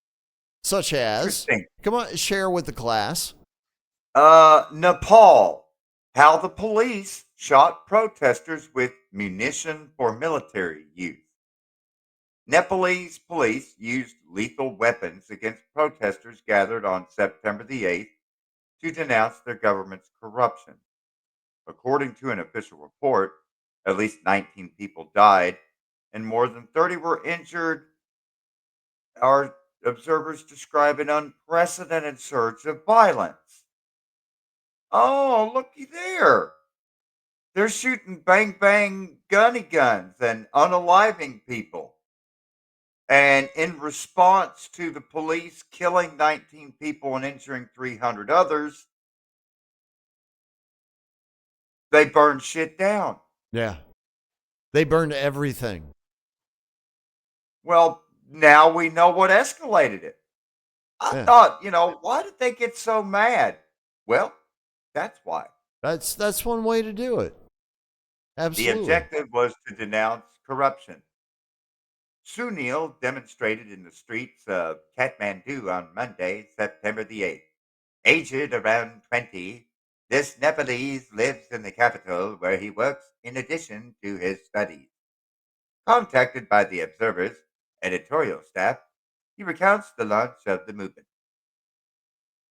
Such as, Interesting. come on, share with the class. Nepal. How the police shot protesters with munition for military use. Nepalese police used lethal weapons against protesters gathered on September the 8th to denounce their government's corruption. According to an official report, at least 19 people died and more than 30 were injured. Our observers describe an unprecedented surge of violence. Oh, looky there. They're shooting bang bang gunny guns and unaliving people. And in response to the police killing 19 people and injuring 300 others, they burned shit down. Yeah. They burned everything. Well, now we know what escalated it. I Yeah. thought, why did they get so mad? Well, that's why. That's one way to do it. The Absolutely. objective was to denounce corruption. Sunil demonstrated in the streets of Kathmandu on Monday, September the 8th. Aged around 20, this Nepalese lives in the capital where he works in addition to his studies. Contacted by the Observer's editorial staff, he recounts the launch of the movement.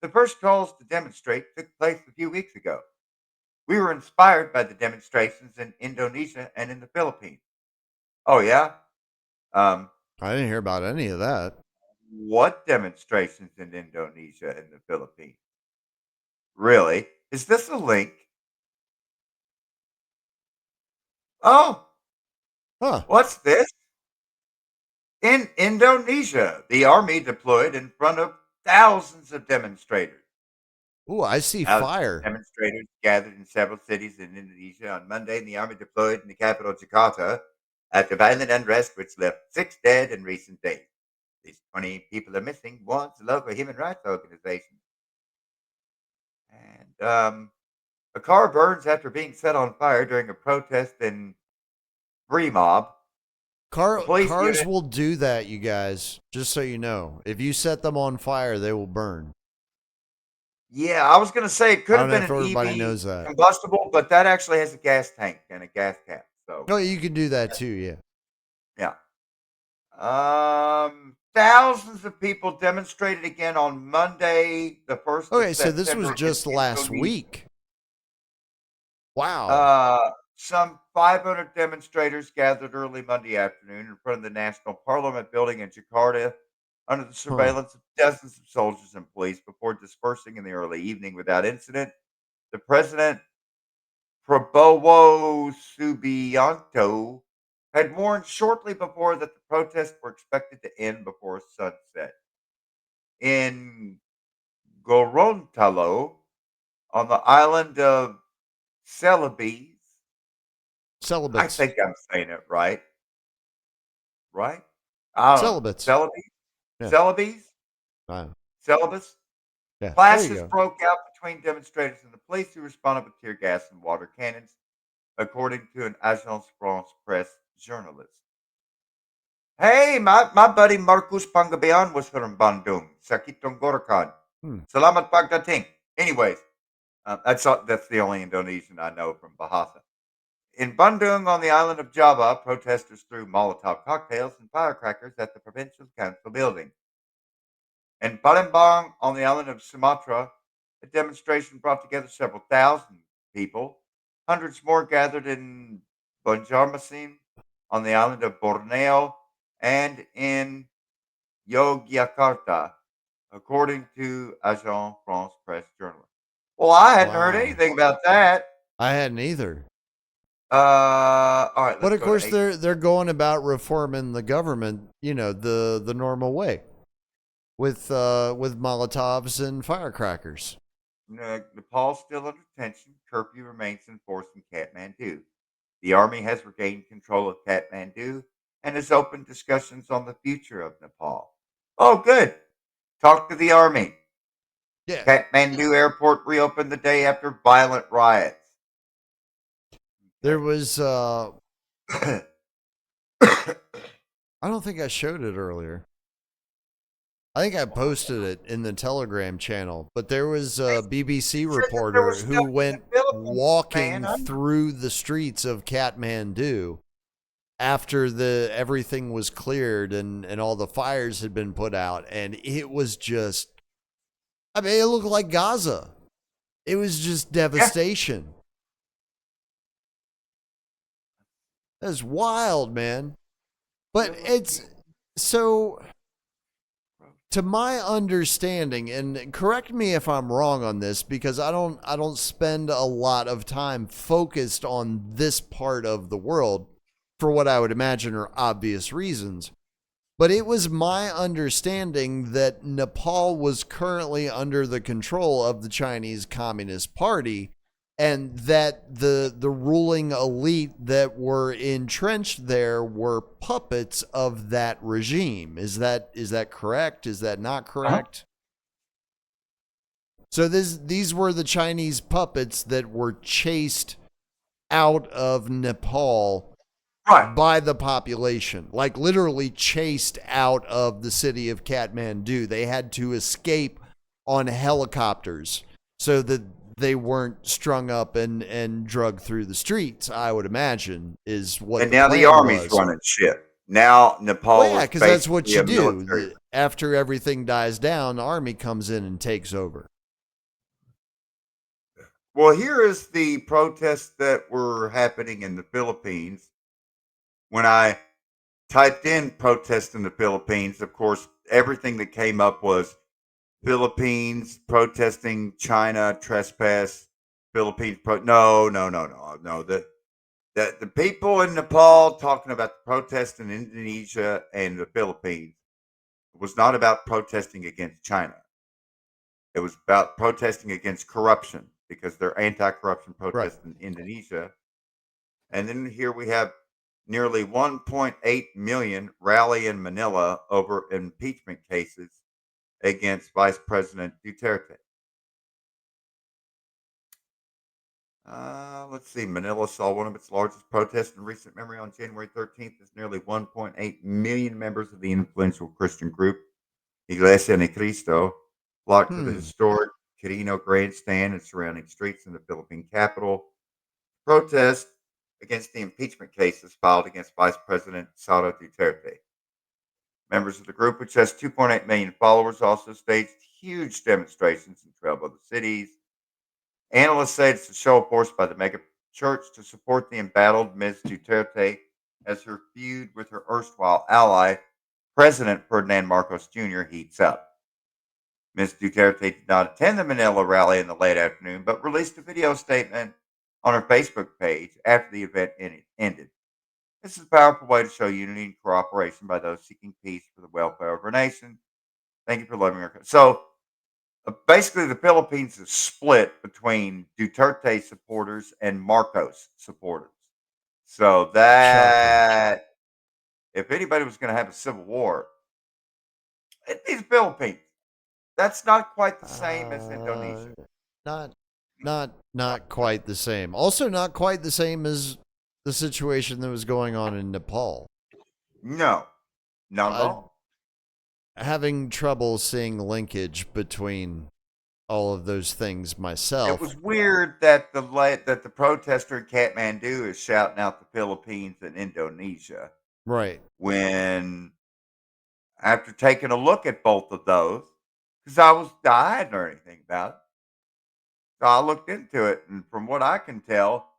The first calls to demonstrate took place a few weeks ago. We were inspired by the demonstrations in Indonesia and in the Philippines. Oh, yeah? Um, I didn't hear about any of that. what demonstrations in Indonesia and the Philippines? Really? Is this a link? Oh, Huh. what's this? In Indonesia, the army deployed in front of thousands of demonstrators. Ooh, I see Thousands of fire. demonstrators gathered in several cities in Indonesia on Monday, and the army deployed in the capital, Jakarta, after violent unrest which left 6 dead in recent days. At least 20 people are missing, warns the local human rights organization. And a car burns after being set on fire during a protest in Brimob. A police Cars unit. will do that, you guys. Just so you know, if you set them on fire, they will burn. Yeah, I was going to say it I could don't have know been if an everybody EV knows that. combustible, but that actually has a gas tank and a gas cap. So, Oh, you can do that too. Yeah. yeah. Thousands of people demonstrated again on Monday, the 1st of Okay, so this was September in just last Indonesia. week. Wow. Some 500 demonstrators gathered early Monday afternoon in front of the National Parliament building in Jakarta under the Huh. surveillance of dozens of soldiers and police before dispersing in the early evening without incident. The president, Prabowo Subianto, had warned shortly before that the protests were expected to end before sunset. In Gorontalo, on the island of Celebes, I Celibates. think I'm saying it right. Right? I don't know. Celibates. Celebes? Yeah. Celebes? Uh, Celebes? yeah. There you Clashes go. broke out between demonstrators and the police who responded with tear gas and water cannons, according to an Agence France Presse journalist. Hey, my buddy Marcus Pangabean was from Bandung. Sakit tenggorokan. Hmm. Selamat pagdating. Anyways, that's the only Indonesian I know from Bahasa. In Bandung on the island of Java, protesters threw Molotov cocktails and firecrackers at the provincial council building. In Palembang on the island of Sumatra, a demonstration brought together several thousand people. Hundreds more gathered in Banjarmasin on the island of Borneo and in Yogyakarta, according to Agence France Presse journalist. Well, I hadn't heard Wow. anything about that. I hadn't either. All right, But let's of go course, to they're going about reforming the government, the normal way with Molotovs and firecrackers. Nepal still under tension. Curfew remains in force in Kathmandu. The army has regained control of Kathmandu and has opened discussions on the future of Nepal. Oh, good. Talk to the army. Yeah, Kathmandu airport reopened the day after violent riots. there was. I don't think I showed it earlier. I think I posted it in the Telegram channel, but there was a BBC reporter who went walking through the streets of Kathmandu after everything was cleared and all the fires had been put out, and it was just, I mean, it looked like Gaza. It was just devastation. That was wild, man. But it's so, to my understanding, and correct me if I'm wrong on this, because I don't spend a lot of time focused on this part of the world for what I would imagine are obvious reasons. But it was my understanding that Nepal was currently under the control of the Chinese Communist Party, and that the ruling elite that were entrenched there were puppets of that regime. Is that correct? Is that not correct? So these were the Chinese puppets that were chased out of Nepal by the population, like literally chased out of the city of Kathmandu. They had to escape on helicopters so that they weren't strung up and drugged through the streets, I would imagine, is what And the now plan the army's was. running shit. Now Nepal Well, yeah, because that's what you do. military. After everything dies down, the army comes in and takes over. Well, here is the protests that were happening in the Philippines. When I typed in protest in the Philippines, of course, everything that came up was Philippines protesting China trespass. Philippines no. The people in Nepal talking about the protest in Indonesia and the Philippines was not about protesting against China. It was about protesting against corruption because they're anti-corruption protests in Indonesia. And then here we have nearly 1.8 million rally in Manila over impeachment cases against Vice President Duterte. Let's see. Manila saw one of its largest protests in recent memory on January 13th as nearly 1.8 million members of the influential Christian group Iglesia Ni Cristo flocked to the historic Quirino grandstand and surrounding streets in the Philippine capital. Protest against the impeachment cases filed against Vice President Sara Duterte. Members of the group, which has 2.8 million followers, also staged huge demonstrations in 12 other cities. Analysts say it's a show of force by the mega church to support the embattled Ms. Duterte as her feud with her erstwhile ally, President Ferdinand Marcos Jr., heats up. Ms. Duterte did not attend the Manila rally in the late afternoon, but released a video statement on her Facebook page after the event ended. This is a powerful way to show unity and cooperation by those seeking peace for the welfare of our nation. Thank you for loving our country. So, basically, the Philippines is split between Duterte supporters and Marcos supporters. So that, if anybody was going to have a civil war, it'd be the Philippines. That's not quite the same as Indonesia. Not quite the same. Also, not quite the same as the situation that was going on in Nepal. No, not at all. Having trouble seeing linkage between all of those things myself. It was weird that the protester in Kathmandu is shouting out the Philippines and Indonesia Right. when, after taking a look at both of those, because I hadn't heard anything about it, so I looked into it, and from what I can tell,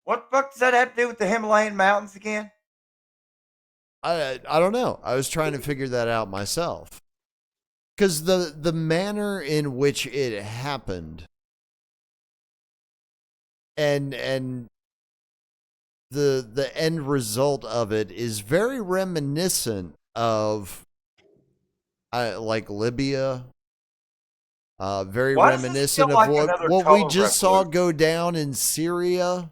what the fuck does that have to do with the Himalayan mountains again? I don't know. I was trying to figure that out myself. Because the manner in which it happened and the end result of it is very reminiscent of like Libya. Very Why does this feel reminiscent of like another what we color just saw revolution? go down in Syria.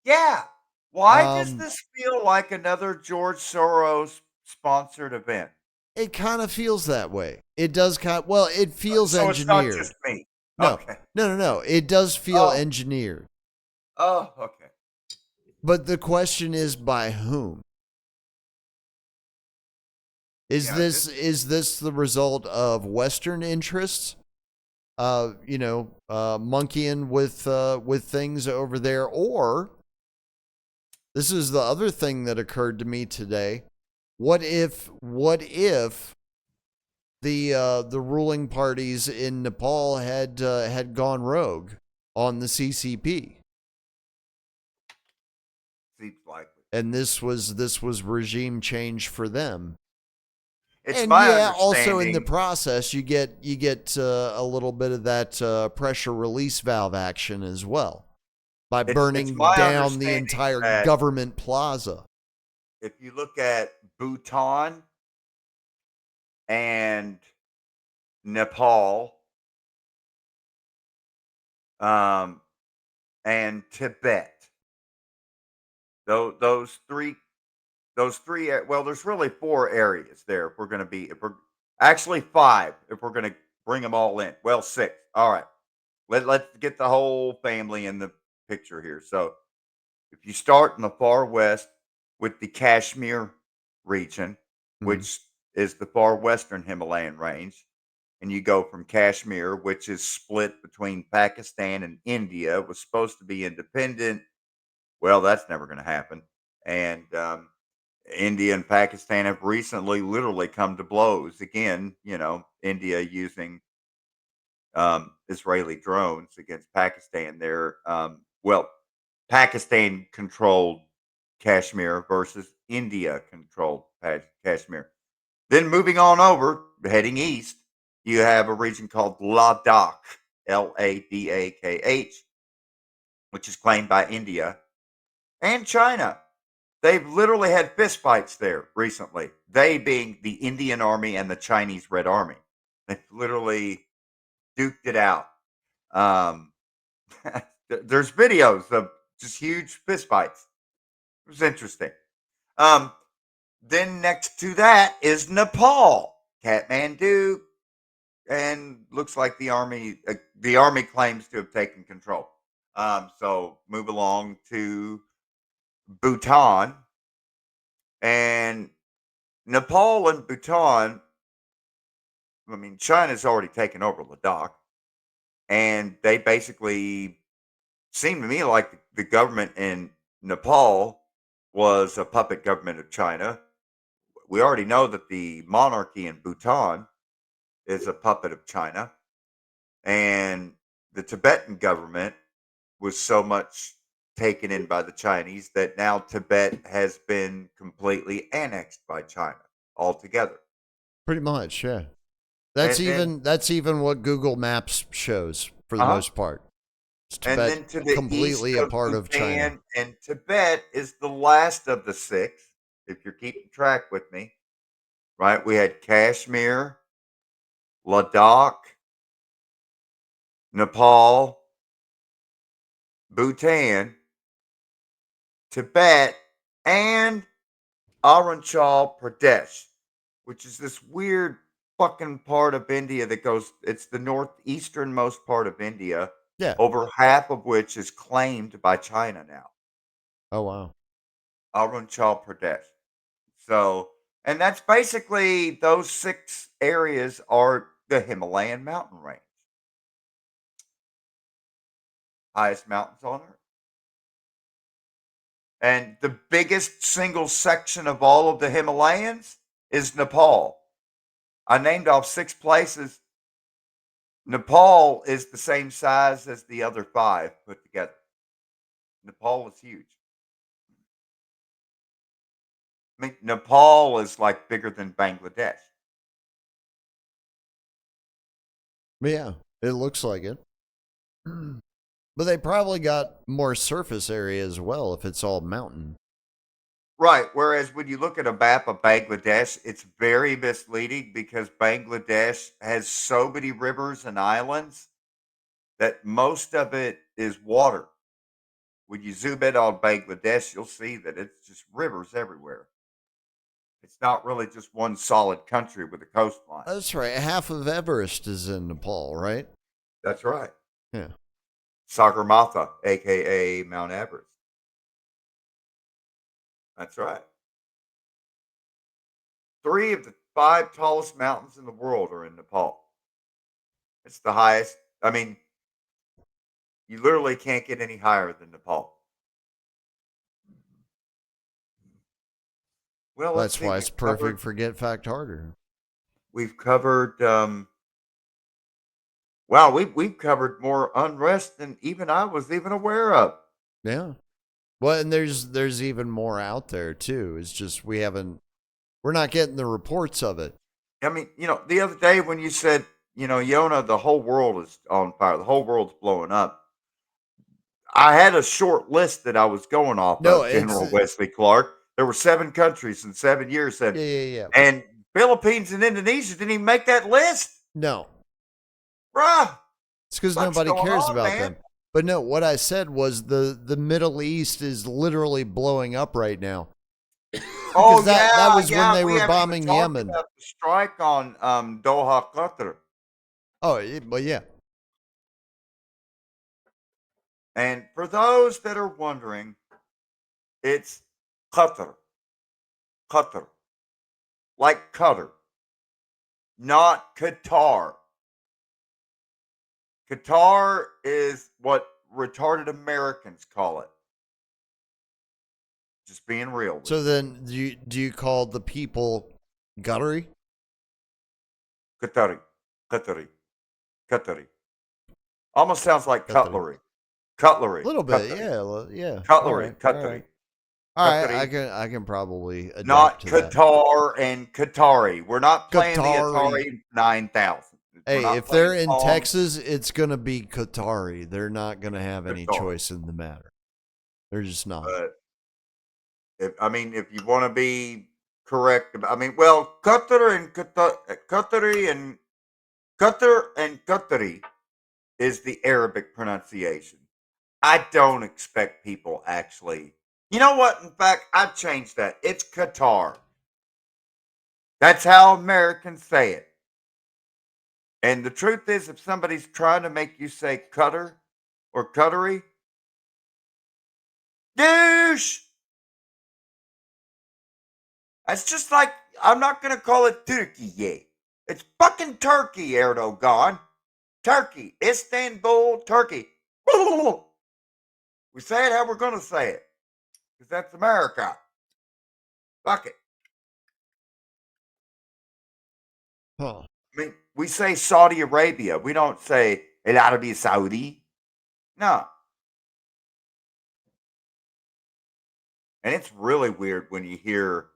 Yeah. Why does Um, this feel like another George Soros sponsored event? it kind of feels that way. It does well, it feels So it's not just engineered. me. No, Okay. no. It does feel Oh, engineered. oh, okay. But the question is by whom? Yeah, this Is this the result of Western interests? Monkeying with things over there, or this is the other thing that occurred to me today. What if the ruling parties in Nepal had gone rogue on the CCP, seems likely. and this was regime change for them? It's And my yeah, also in the understanding. process, you get a little bit of that pressure release valve action as well by It's burning my down the understanding entire that government plaza. if you look at Bhutan and Nepal, um, and Tibet, those three well, there's really four areas there. If we're actually five, if we're going to bring them all in. Well, six. All right. Let's get the whole family in the picture here. So if you start in the far west with the Kashmir region, Mm-hmm. which is the far western Himalayan range, and you go from Kashmir, which is split between Pakistan and India, was supposed to be independent. Well, that's never going to happen. And India and Pakistan have recently literally come to blows again. India using Israeli drones against Pakistan. Pakistan controlled Kashmir versus India controlled Kashmir. Then moving on over, heading east, you have a region called Ladakh, Ladakh, which is claimed by India and China. They've literally had fistfights there recently. They being the Indian Army and the Chinese Red Army. They've literally duked it out. Um, there's videos of just huge fistfights. It was interesting. Um, then next to that is Nepal, Kathmandu, and looks like the army claims to have taken control. So move along to Bhutan, and Nepal and Bhutan. I mean, China's already taken over Ladakh, and they basically seem to me like the government in Nepal was a puppet government of China. We already know that the monarchy in Bhutan is a puppet of China, and the Tibetan government was so much taken in by the Chinese that now Tibet has been completely annexed by China altogether. Pretty much, yeah. That's And then, even what Google Maps shows for the uh-huh, most part. It's and Tibet then to the east completely a of part of China. Bhutan and Tibet is the last of the six. If you're keeping track with me, right? We had Kashmir, Ladakh, Nepal, Bhutan, Tibet, and Arunachal Pradesh, which is this weird fucking part of India that goes, it's the northeasternmost part of India, Yeah. over half of which is claimed by China now. Oh wow. Arunachal Pradesh. So, and that's basically those six areas are the Himalayan mountain range. Highest mountains on Earth. And the biggest single section of all of the Himalayas is Nepal. I named off 6 places. Nepal is the same size as the other 5 put together. Nepal is huge. I mean, Nepal is like bigger than Bangladesh. Yeah, it looks like it. But they probably got more surface area as well if it's all mountain. Right. Whereas when you look at a map of Bangladesh, it's very misleading because Bangladesh has so many rivers and islands that most of it is water. When you zoom in on Bangladesh, you'll see that it's just rivers everywhere. It's not really just one solid country with a coastline. That's right. Half of Everest is in Nepal, right? That's right. Yeah. Sagarmatha, aka Mount Everest. That's right. 3 of the 5 tallest mountains in the world are in Nepal. It's the highest. I mean, you literally can't get any higher than Nepal. Well, let's That's see. why it's perfect for Get Fact Harder. We've covered. Wow, we've covered more unrest than even I was even aware of. Yeah. Well, and there's even more out there too. It's just we're not getting the reports of it. I mean, the other day when you said, Yona, the whole world is on fire, the whole world's blowing up. I had a short list that I was going off No, of, General Wesley Clark. There were 7 countries in 7 years, Yeah. And Philippines and Indonesia didn't even make that list. No. Bruh. It's because nobody cares about them. But no, what I said was the Middle East is literally blowing up right now. Oh, that was when they we were haven't bombing even talked Yemen. about the strike on Doha, Qatar. Oh, but yeah. And for those that are wondering, it's Qatar. Qatar. Like Qatar. Not Qatar. Qatar is what retarded Americans call it. Just being real. So then do you call the people guttery? Qatari. Qatari. Qatari. Almost sounds like Qatari. cutlery. Cutlery. A little bit, Cutlery. yeah. Cutlery. Cutlery. All right, I can probably adapt not to Qatar that. And Qatari. We're not playing Qatari. the Atari 9000. Hey, if they're in Texas, it's going to be Qatari. They're not going to have any Qatari. choice in the matter. They're just not. But if you want to be correct, Qatar and Qatari and Qatar and Qatari is the Arabic pronunciation. I don't expect people actually. You know what? In fact, I've changed that. It's Qatar. That's how Americans say it. And the truth is, if somebody's trying to make you say Qatar or Qatari, douche! That's just like, I'm not going to call it Turkey yet. It's fucking Turkey, Erdogan. Turkey. Istanbul, Turkey. We say it how we're going to say it. Because that's America. Fuck it. Huh. I mean, we say Saudi Arabia. We don't say El Arabi Saudi. No. And it's really weird when you hear,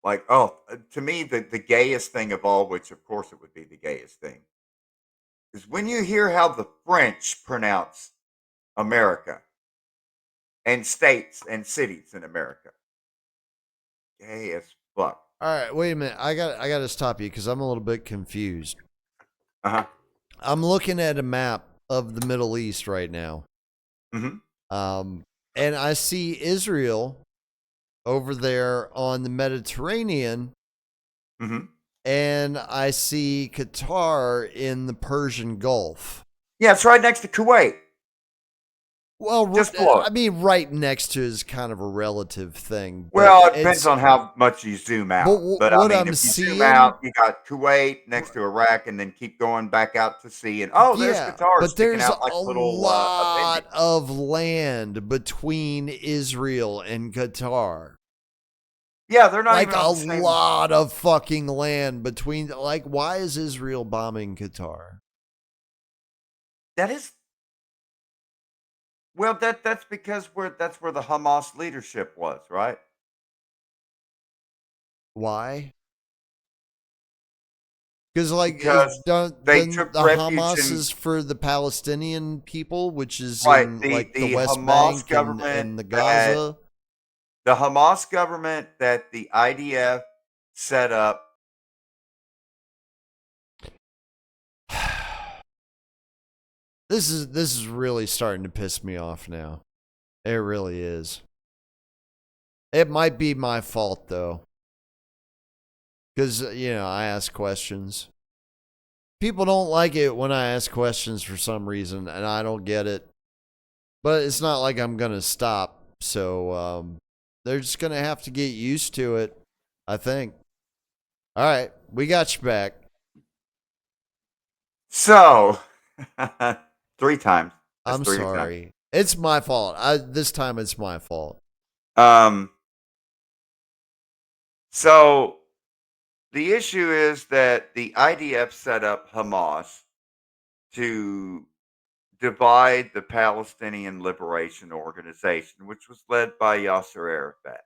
like, to me, the gayest thing of all, which of course it would be the gayest thing, is when you hear how the French pronounce America and states and cities in America. Gay as fuck. All right, wait a minute. I got to stop you because I'm a little bit confused. Uh-huh. I'm looking at a map of the Middle East right now. Mm-hmm. And I see Israel over there on the Mediterranean. Mm-hmm. And I see Qatar in the Persian Gulf. Yeah, it's right next to Kuwait. Well, Just below it. I mean, right next to is kind of a relative thing. Well, it depends on how much you zoom out. But I what mean, I'm if you zoom seeing, out, you got Kuwait next to Iraq, and then keep going back out to sea, and there's yeah, Qatar but sticking there's out like a a little lot appendix. of land between Israel and Qatar. Yeah, they're not Like even on a the same. lot of fucking land between. Like, why is Israel bombing Qatar? That is. Well, that's because that's where the Hamas leadership was, right? Why? Because like, Because they then took the refuge Hamas in is for the Palestinian people, which is right in the like the the West Hamas Bank government and the that Gaza. the Hamas government that the IDF set up. This is really starting to piss me off now. It really is. It might be my fault though, because I ask questions. People don't like it when I ask questions for some reason, and I don't get it. But it's not like I'm gonna stop. So they're just gonna have to get used to it, I think. All right, we got you back. So 3 times. That's I'm 3 times. sorry. It's my fault. This time it's my fault. Um. So the issue is that the IDF set up Hamas to divide the Palestinian Liberation Organization, which was led by Yasser Arafat.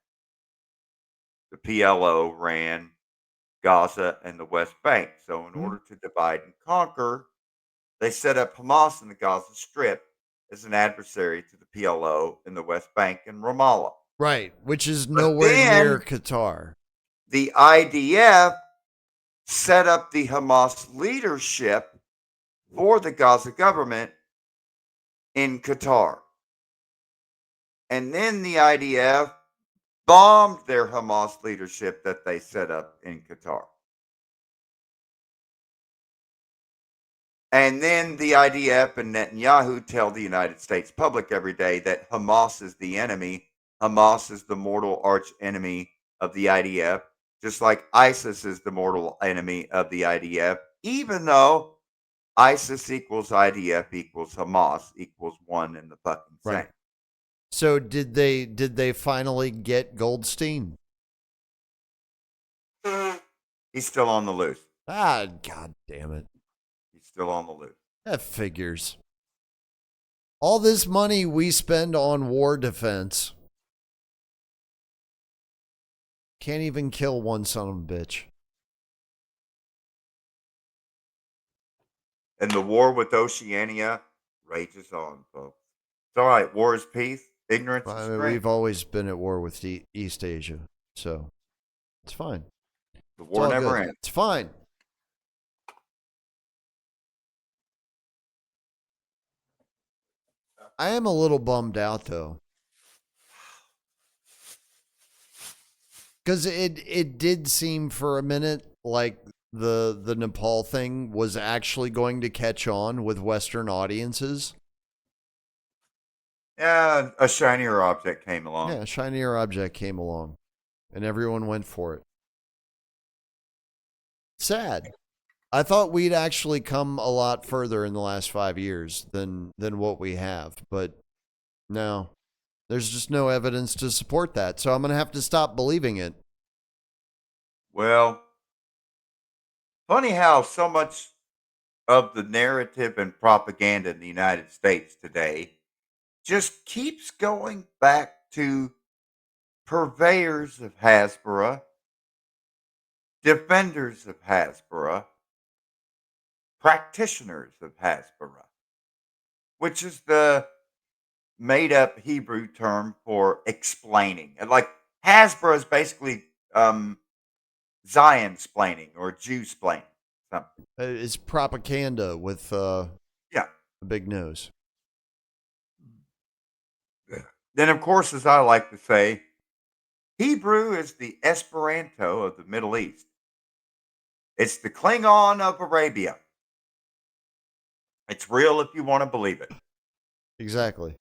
The PLO ran Gaza and the West Bank. So, in order to divide and conquer, they set up Hamas in the Gaza Strip as an adversary to the PLO in the West Bank and Ramallah. Right, which is But nowhere near then Qatar. the IDF set up the Hamas leadership for the Gaza government in Qatar. And then the IDF bombed their Hamas leadership that they set up in Qatar. And then the IDF and Netanyahu tell the United States public every day that Hamas is the enemy. Hamas is the mortal arch enemy of the IDF, just like ISIS is the mortal enemy of the IDF, even though ISIS equals IDF equals Hamas equals one in the fucking same. Right. So did they finally get Goldstein? He's still on the loose. Ah, god damn it. He's still on the loose. That figures. All this money we spend on war defense can't even kill one son of a bitch. And the war with Oceania rages on, folks. It's all right. War is peace. Ignorance is strength. We've always been at war with East Asia, so it's fine. The war never good. ends. It's fine. I am a little bummed out though, because it did seem for a minute like the Nepal thing was actually going to catch on with Western audiences. Yeah, a shinier object came along. Yeah, a shinier object came along, and everyone went for it. Sad. I thought we'd actually come a lot further in the last 5 years than what we have, but no. There's just no evidence to support that, so I'm going to have to stop believing it. Well, funny how so much of the narrative and propaganda in the United States today just keeps going back to purveyors of Hasbara, defenders of Hasbara, practitioners of Hasbara, which is the made up Hebrew term for explaining. And like Hasbara is basically Zion splaining or Jew splaining. Something. It's propaganda with a big nose. Then, of course, as I like to say, Hebrew is the Esperanto of the Middle East. It's the Klingon of Arabia. It's real if you want to believe it. Exactly.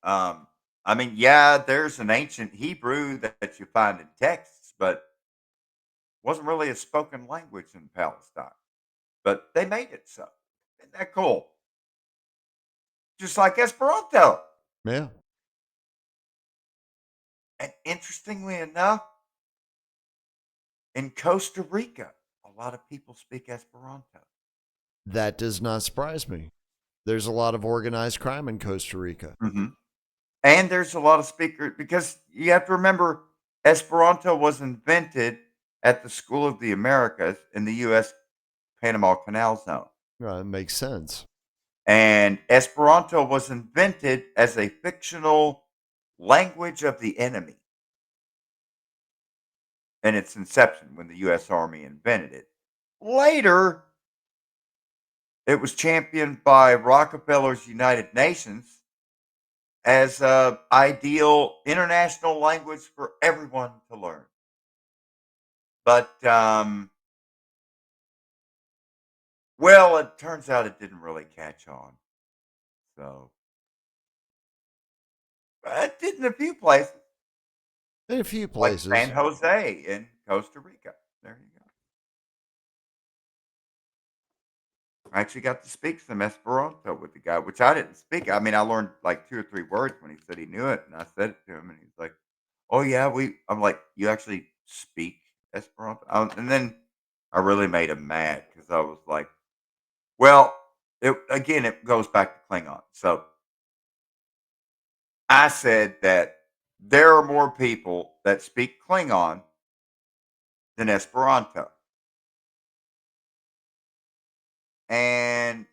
I mean, yeah, there's an ancient Hebrew that you find in texts, but wasn't really a spoken language in Palestine. But they made it so. Isn't that cool? Just like Esperanto. Yeah. And interestingly enough, in Costa Rica, a lot of people speak Esperanto. That does not surprise me. There's a lot of organized crime in Costa Rica. Mm-hmm. And there's a lot of speakers because you have to remember Esperanto was invented at the School of the Americas in the U.S. Panama Canal Zone. It makes sense. And Esperanto was invented as a fictional language of the enemy in its inception when the U.S. Army invented it. Later, it was championed by Rockefeller's United Nations as an ideal international language for everyone to learn. But, well, it turns out it didn't really catch on. So, but it did in a few places. In a few Like places. San Jose in Costa Rica. There you go. I actually got to speak some Esperanto with the guy, which I didn't speak. I mean, I learned like 2 or 3 words when he said he knew it, and I said it to him, and he's like, "Oh yeah, we." I'm like, "You actually speak Esperanto?" And then I really made him mad because I was like, "Well, it goes back to Klingon." So I said that there are more people that speak Klingon than Esperanto, and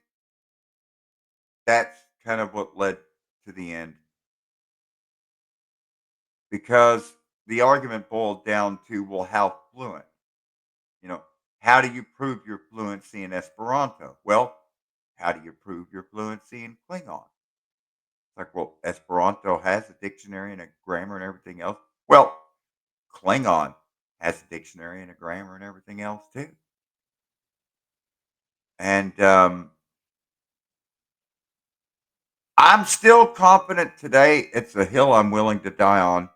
that's kind of what led to the end because the argument boiled down to, well, how fluent? You know, how do you prove your fluency in Esperanto? Well, how do you prove your fluency in Klingon? It's like, well, Esperanto has a dictionary and a grammar and everything else. Well, Klingon has a dictionary and a grammar and everything else too. And I'm still confident today. It's a hill I'm willing to die on.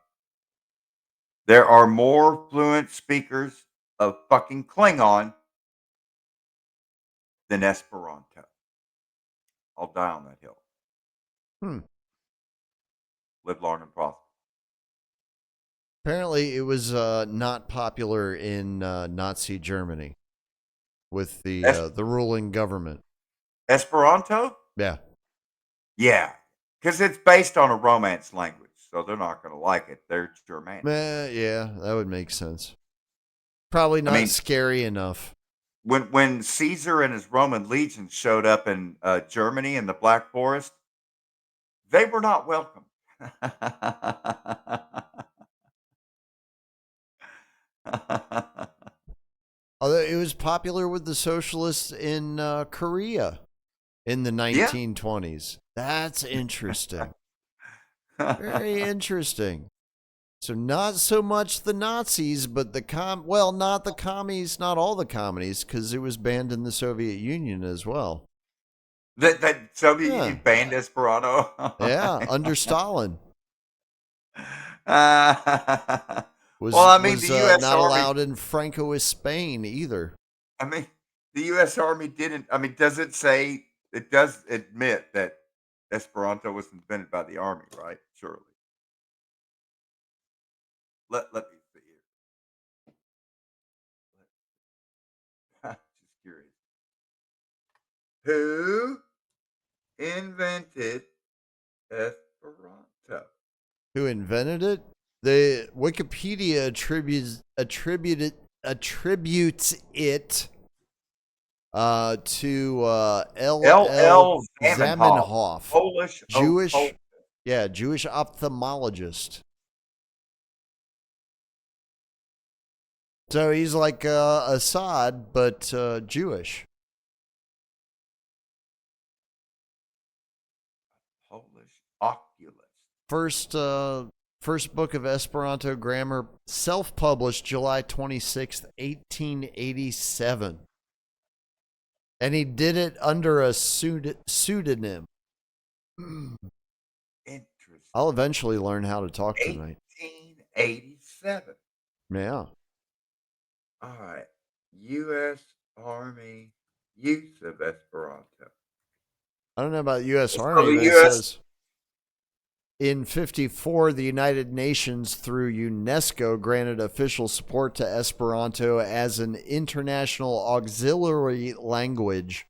There are more fluent speakers of fucking Klingon than Esperanto. I'll die on that hill. Live long and prosper. Apparently, it was not popular in Nazi Germany with the ruling government. Esperanto? Yeah. Yeah, because it's based on a Romance language, so they're not going to like it. They're Germanic. Yeah, that would make sense. Probably not scary enough. When Caesar and his Roman legions showed up in Germany in the Black Forest, they were not welcome. Although it was popular with the socialists in Korea in the 1920s. That's interesting. Very interesting. So not so much the Nazis, but not the commies, not all the commies, because it was banned in the Soviet Union as well. That Soviet Union banned Esperanto? Yeah, under Stalin. Was the U.S. not Army allowed in Francoist Spain either. I mean, the U.S. Army didn't. I mean, does it say it does admit that Esperanto was invented by the Army, right? Surely. Let me see here. Just curious. Who invented Esperanto? Who invented it? The Wikipedia attributes it to L.L. Zamenhof, Polish, Jewish ophthalmologist. So he's like Assad, but Jewish. Polish oculist. First book of Esperanto grammar, self-published July 26th, 1887. And he did it under a pseudonym. Interesting. I'll eventually learn how to talk tonight. 1887. Yeah. All right. U.S. Army use of Esperanto. I don't know about U.S. So Army, the but it U.S. says in 54, the United Nations through UNESCO granted official support to Esperanto as an international auxiliary language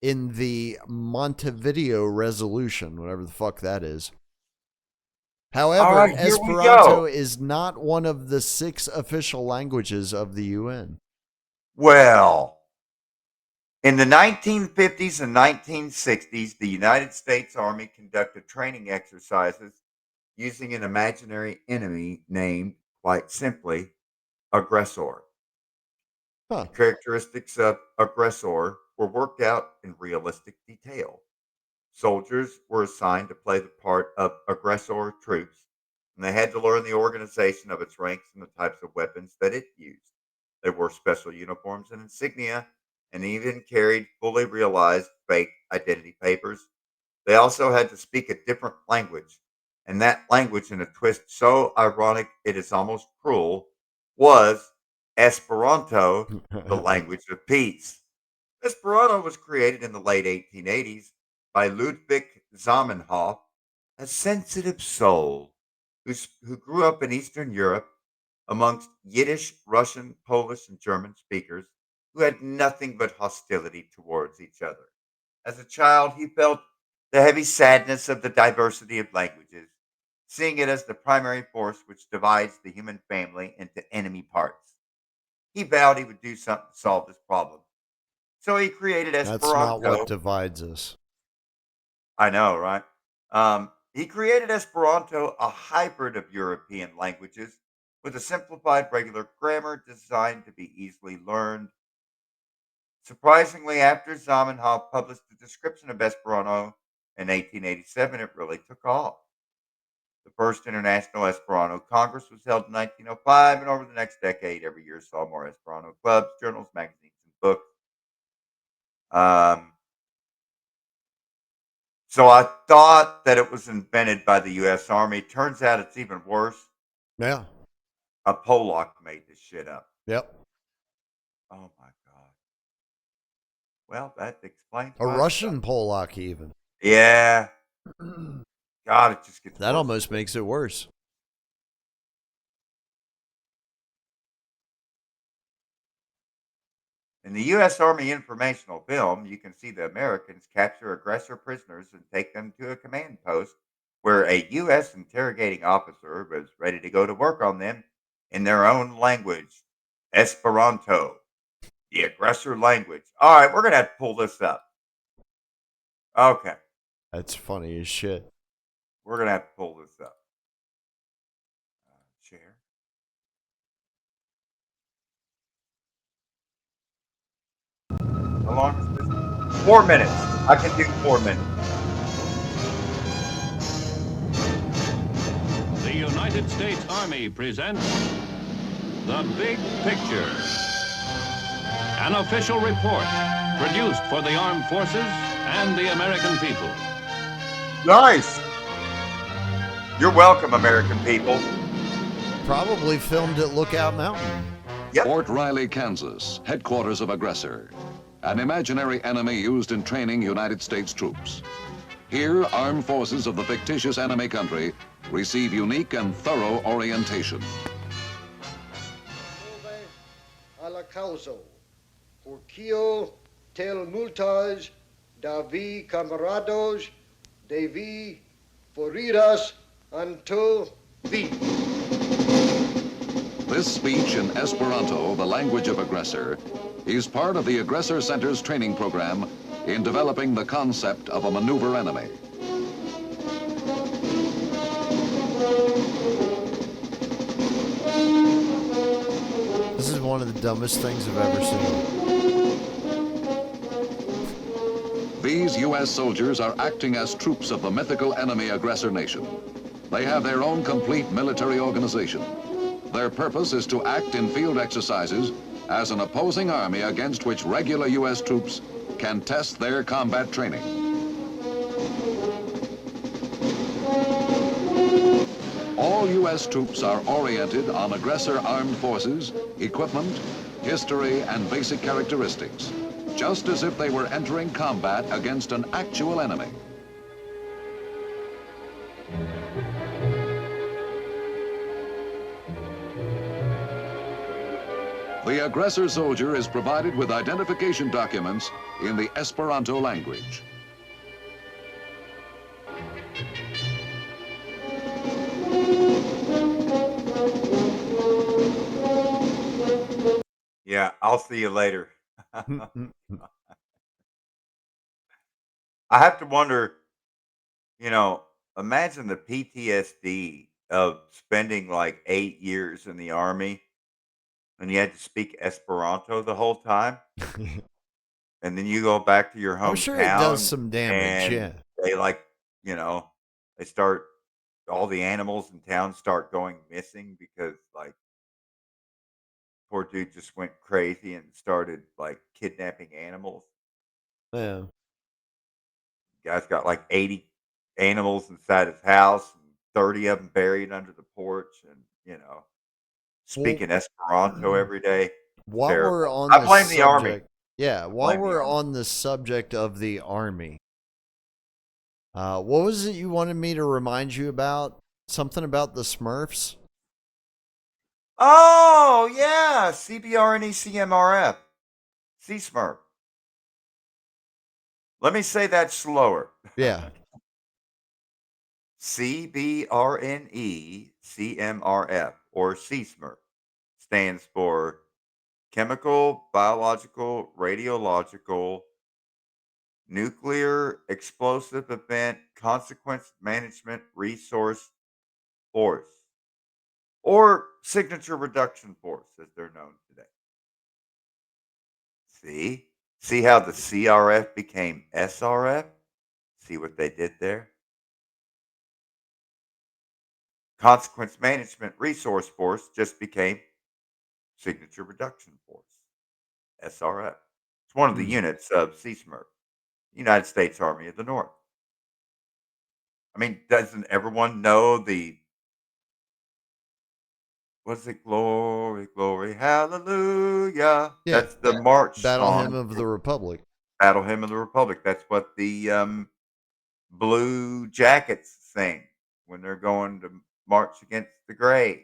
in the Montevideo Resolution, whatever the fuck that is. However, All right, here we Esperanto go. is not one of the 6 official languages of the UN. Well, in the 1950s and 1960s, the United States Army conducted training exercises using an imaginary enemy named, quite simply, aggressor. Huh. The characteristics of aggressor were worked out in realistic detail. Soldiers were assigned to play the part of aggressor troops, and they had to learn the organization of its ranks and the types of weapons that it used. They wore special uniforms and insignia, and even carried fully realized fake identity papers. They also had to speak a different language, and that language, in a twist so ironic it is almost cruel, was Esperanto, the language of peace. Esperanto was created in the late 1880s by Ludwig Zamenhof, a sensitive soul who grew up in Eastern Europe amongst Yiddish, Russian, Polish, and German speakers who had nothing but hostility towards each other. As a child, he felt the heavy sadness of the diversity of languages, seeing it as the primary force which divides the human family into enemy parts. He vowed he would do something to solve this problem. So he created That's not what Esperanto. divides us. I know, right? He created Esperanto, a hybrid of European languages with a simplified regular grammar designed to be easily learned. Surprisingly, after Zamenhof published the description of Esperanto in 1887, it really took off. The first International Esperanto Congress was held in 1905, and over the next decade, every year saw more Esperanto clubs, journals, magazines, and books. So I thought that it was invented by the U.S. Army. Turns out it's even worse. Yeah. A Polak made this shit up. Yep. Oh my God. Well, that explains A why Russian Polak even. Yeah. God, it just gets That worse. almost makes it worse. In the U.S. Army informational film, you can see the Americans capture aggressor prisoners and take them to a command post where a U.S. interrogating officer was ready to go to work on them in their own language, Esperanto, the aggressor language. All right, we're going to have to pull this up. Okay, That's funny as shit. we're going to have to pull this up. Share. How long is this? 4 minutes. I can do 4 minutes. The United States Army presents The Big Picture, an official report produced for the armed forces and the American people. Nice. You're welcome, American people. Probably filmed at Lookout Mountain. Yep. Fort Riley, Kansas, headquarters of aggressor, an imaginary enemy used in training United States troops. Here, armed forces of the fictitious enemy country receive unique and thorough orientation. A la causa, porque tel multas davi camarados devi foriras anto vi. This speech in Esperanto, the language of aggressor, is part of the Aggressor Center's training program in developing the concept of a maneuver enemy. This is one of the dumbest things I've ever seen. These U.S. soldiers are acting as troops of the mythical enemy aggressor nation. They have their own complete military organization. Their purpose is to act in field exercises as an opposing army against which regular U.S. troops can test their combat training. all U.S. troops are oriented on aggressor armed forces, equipment, history, and basic characteristics, just as if they were entering combat against an actual enemy. The aggressor soldier is provided with identification documents in the Esperanto language. Yeah, I'll see you later. I have to wonder, you know, imagine the PTSD of spending like 8 years in the army and you had to speak Esperanto the whole time. And then you go back to your I'm sure it does hometown some damage. and Yeah. they like, you know, they start, all the animals in town start going missing because like poor dude just went crazy and started like kidnapping animals. Yeah. Guy's got like 80 animals inside his house and 30 of them buried under the porch and, Well, speaking Esperanto every day. It's while we're terrible. on I the blame the army. subject, yeah, I while blame the we're army. on the subject of the army, what was it you wanted me to remind you about? Something about the Smurfs? Oh, yeah. CBRNE CMRF. C-Smurf. Let me say that slower. Yeah. CBRNE CMRF or C-Smurf stands for Chemical, Biological, Radiological, Nuclear Explosive Event Consequence Management Resource Force, or Signature Reduction Force, as they're known today. See? See how the CRF became SRF? See what they did there? Consequence Management Resource Force just became Signature Reduction Force, SRF. It's one of the units of CSMRF, United States Army of the North. I mean, doesn't everyone know the, what's it, glory, glory, hallelujah? Yeah. That's the march Battle song, Hymn of the Republic. Battle Hymn of the Republic. That's what the Blue Jackets sing when they're going to march against the gray.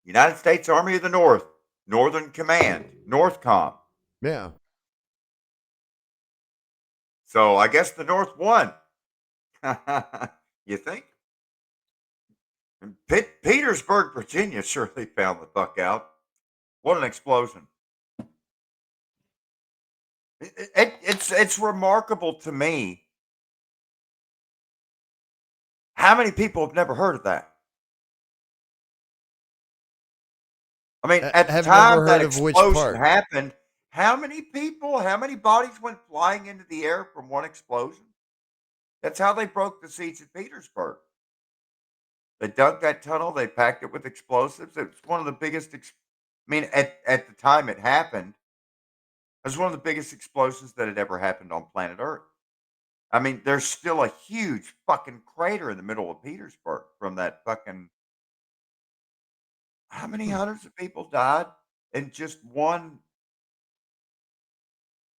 United States Army of the North, Northern Command, Northcom. Yeah. So I guess the North won. You think? And Petersburg, Virginia surely found the fuck out. What an explosion. It's remarkable to me how many people have never heard of that. I mean, at the Have time never that heard of which explosion part? happened, how many people, how many bodies went flying into the air from one explosion? That's how they broke the siege of Petersburg. They dug that tunnel, they packed it with explosives. It's one of the biggest, I mean, at the time it happened, it was one of the biggest explosions that had ever happened on planet Earth. I mean, there's still a huge fucking crater in the middle of Petersburg from that fucking. How many hundreds of people died in just one?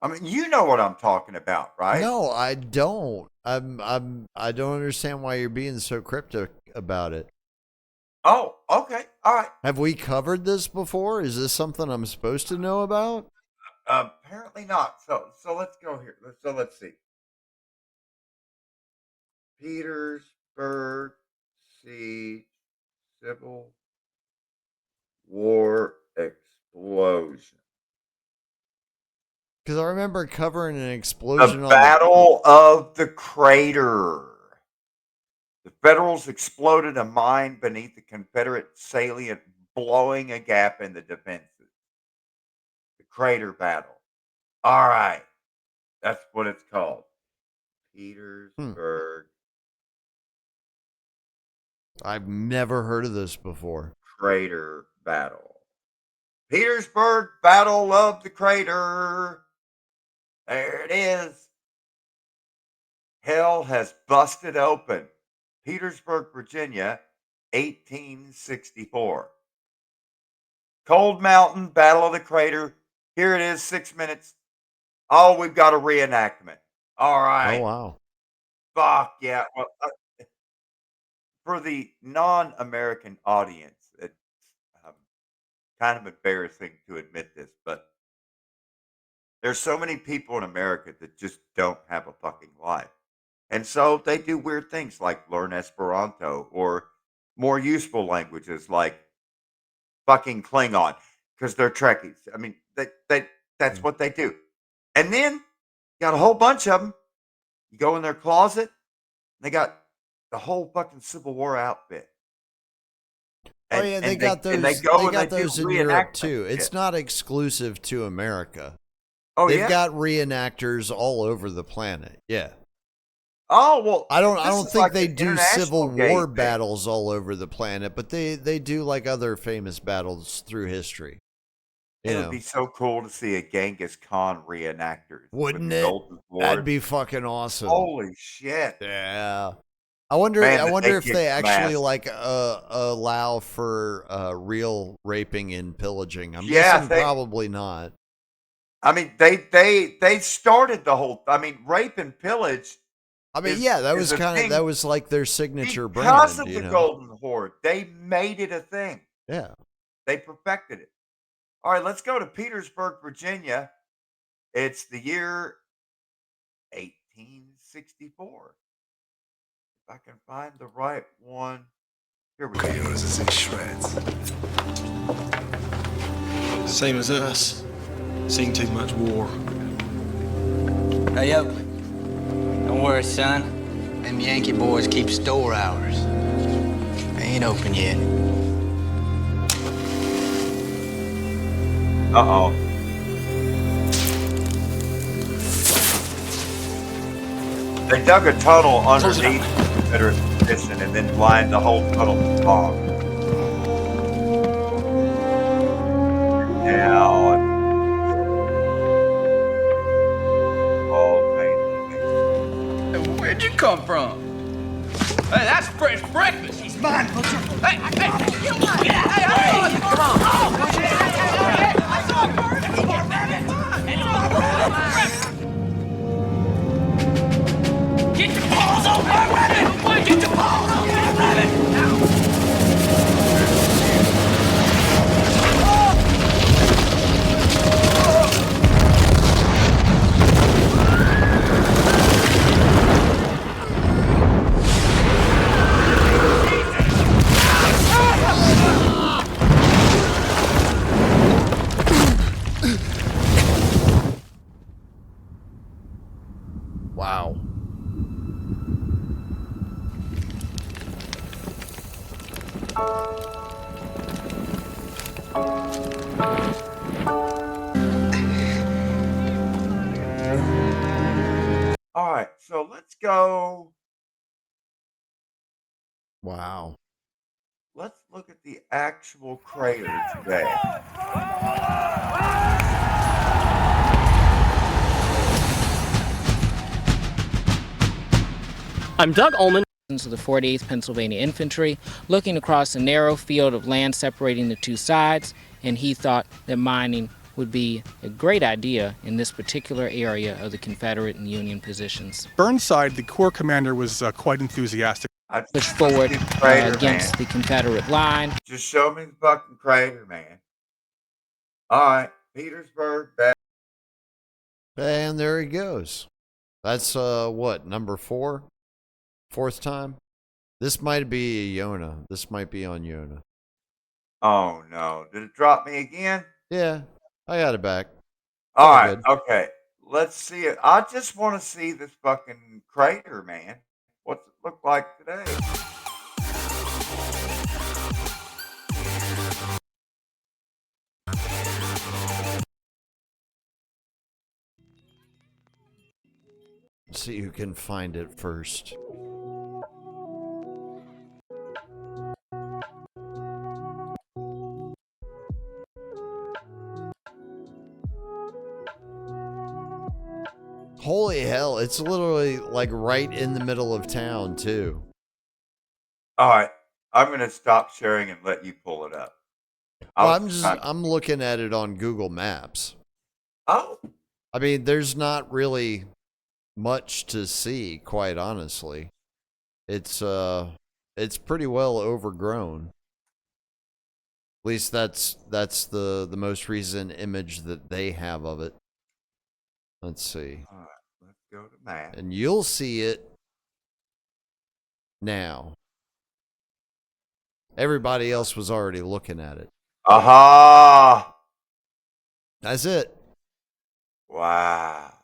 I mean, you know what I'm talking about, right? No, I don't. I don't understand why you're being so cryptic about it. Oh, okay. All right. Have we covered this before? Is this something I'm supposed to know about? Apparently not. So let's go here. So let's see. Petersburg Siege Civil War explosion. Because I remember covering an The explosion on the. Battle of the Crater. The Federals exploded a mine beneath the Confederate salient, blowing a gap in the defenses. The Crater Battle. All right. That's what it's called. Petersburg I've never heard of this before. Crater Battle. Petersburg Battle of the Crater. There it is. Hell has busted open. Petersburg, Virginia, 1864. Cold Mountain Battle of the Crater. Here it is, 6 minutes. Oh, we've got a reenactment. All Oh, right. wow. Fuck yeah. Well, for the non-American audience, it's kind of embarrassing to admit this, but there's so many people in America that just don't have a fucking life. And so they do weird things like learn Esperanto or more useful languages like fucking Klingon because they're Trekkies. I mean, that's what they do. And then you got a whole bunch of them. You go in their closet, they got the whole fucking Civil War outfit. Oh yeah, they got those. They got those in Europe too. It's not exclusive to America. Oh, They've yeah? got reenactors all over the planet. Yeah. Oh, well, I don't this think is like they an do Civil international War thing. battles all over the planet, but they do like other famous battles through history. It would be so cool to see a Genghis Khan reenactor. Wouldn't with the it? golden sword. That'd be fucking awesome. Holy shit. Yeah. I wonder Man, if they kicked some actually ass. like allow for real raping and pillaging. I'm Yeah, guessing probably not. I mean, they started the whole. I mean, rape and pillage. I mean, is- yeah, that is was a thing that was like their signature because brand, of you the know. Golden Horde. They made it a thing. Yeah. They perfected it. All right, let's go to Petersburg, Virginia. It's the year 1864. If I can find the right one. Here we go. Yours is in shreds. Same as us. Seen too much war. Hey, Oakley. Don't worry, son. Them Yankee boys keep store hours. They ain't open yet. Uh-oh. They dug a tunnel underneath the Confederate position and then lined the whole tunnel with tar. Now, Where'd you come from? Hey, that's fresh breakfast. He's mine, Butcher. Hey, you mine. Hey, come on. I saw a bird. It's a rabbit. Get your paws off my rabbit. Boy, get your paws off that rabbit. Wow. All right, so let's go. Wow. Let's look at the actual crater today. I'm Doug Ullman of the 48th Pennsylvania Infantry, looking across a narrow field of land separating the two sides, and he thought that mining would be a great idea in this particular area of the Confederate and Union positions. Burnside, the Corps commander, was quite enthusiastic. Push forward against the Confederate line. Just show me the fucking crater, man. All right, Petersburg. And there he goes. That's what, number 4? Fourth time? This might be Yona. This might be on Yona. Oh no! Did it drop me again? Yeah, I got it back. All right, good. okay. Let's see it. I just want to see this fucking crater, man. What's it look like today? See who can find it first. Holy hell. It's literally like right in the middle of town, too. All right. I'm going to stop sharing and let you pull it up. Well, I'm looking at it on Google Maps. Oh. I mean, there's not really much to see, quite honestly. It's pretty well overgrown. At least that's the most recent image that they have of it. Let's see. All right, let's go to map. And you'll see it now. Everybody else was already looking at it. Aha! That's it. Wow.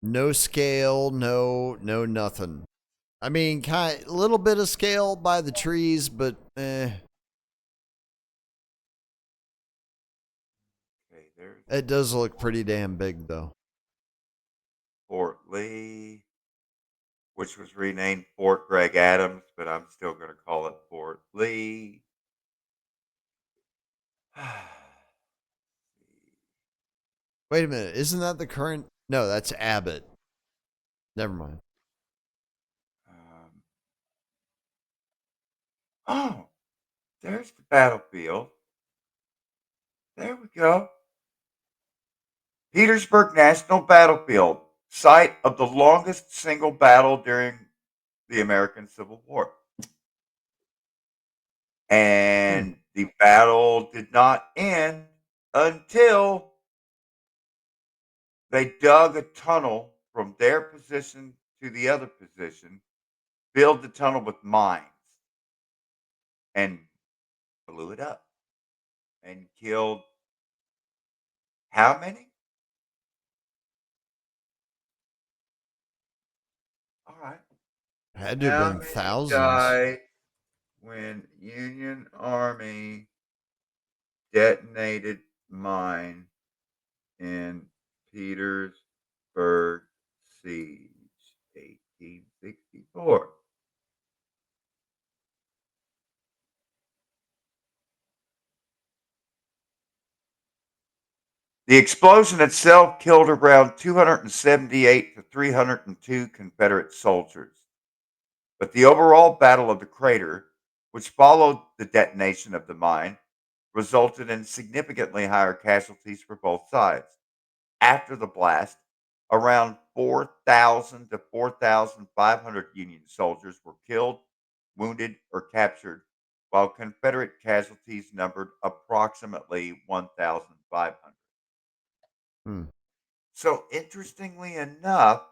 No scale, no nothing. I mean, a little bit of scale by the trees, but Okay, it does look pretty damn big, though. Fort Lee, which was renamed Fort Greg Adams, but I'm still going to call it Fort Lee. Wait a minute. Isn't that the current? No, that's Abbott. Never mind. Oh, there's the battlefield. There we go. Petersburg National Battlefield, site of the longest single battle during the American Civil War. And the battle did not end until they dug a tunnel from their position to the other position, filled the tunnel with mines, and blew it up and killed how many? All right. Had to have How been many thousands. died when Union Army detonated mine in Petersburg siege, 1864? The explosion itself killed around 278 to 302 Confederate soldiers. But the overall Battle of the Crater, which followed the detonation of the mine, resulted in significantly higher casualties for both sides. After the blast, around 4,000 to 4,500 Union soldiers were killed, wounded, or captured, while Confederate casualties numbered approximately 1,500. So, interestingly enough,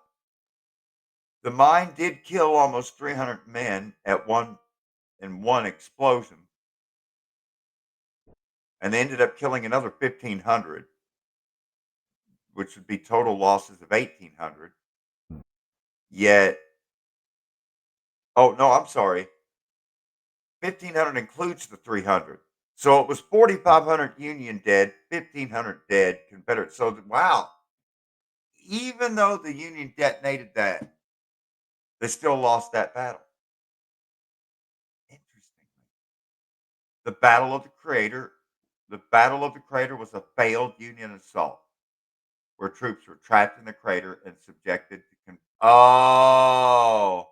the mine did kill almost 300 men in one explosion, and they ended up killing another 1,500, which would be total losses of 1,800. Yet, oh no, I'm sorry, 1,500 includes the 300. So it was 4,500 Union dead, 1,500 dead Confederate. So wow, even though the Union detonated that, they still lost that battle. Interestingly, the Battle of the Crater was a failed Union assault where troops were trapped in the crater and subjected to oh.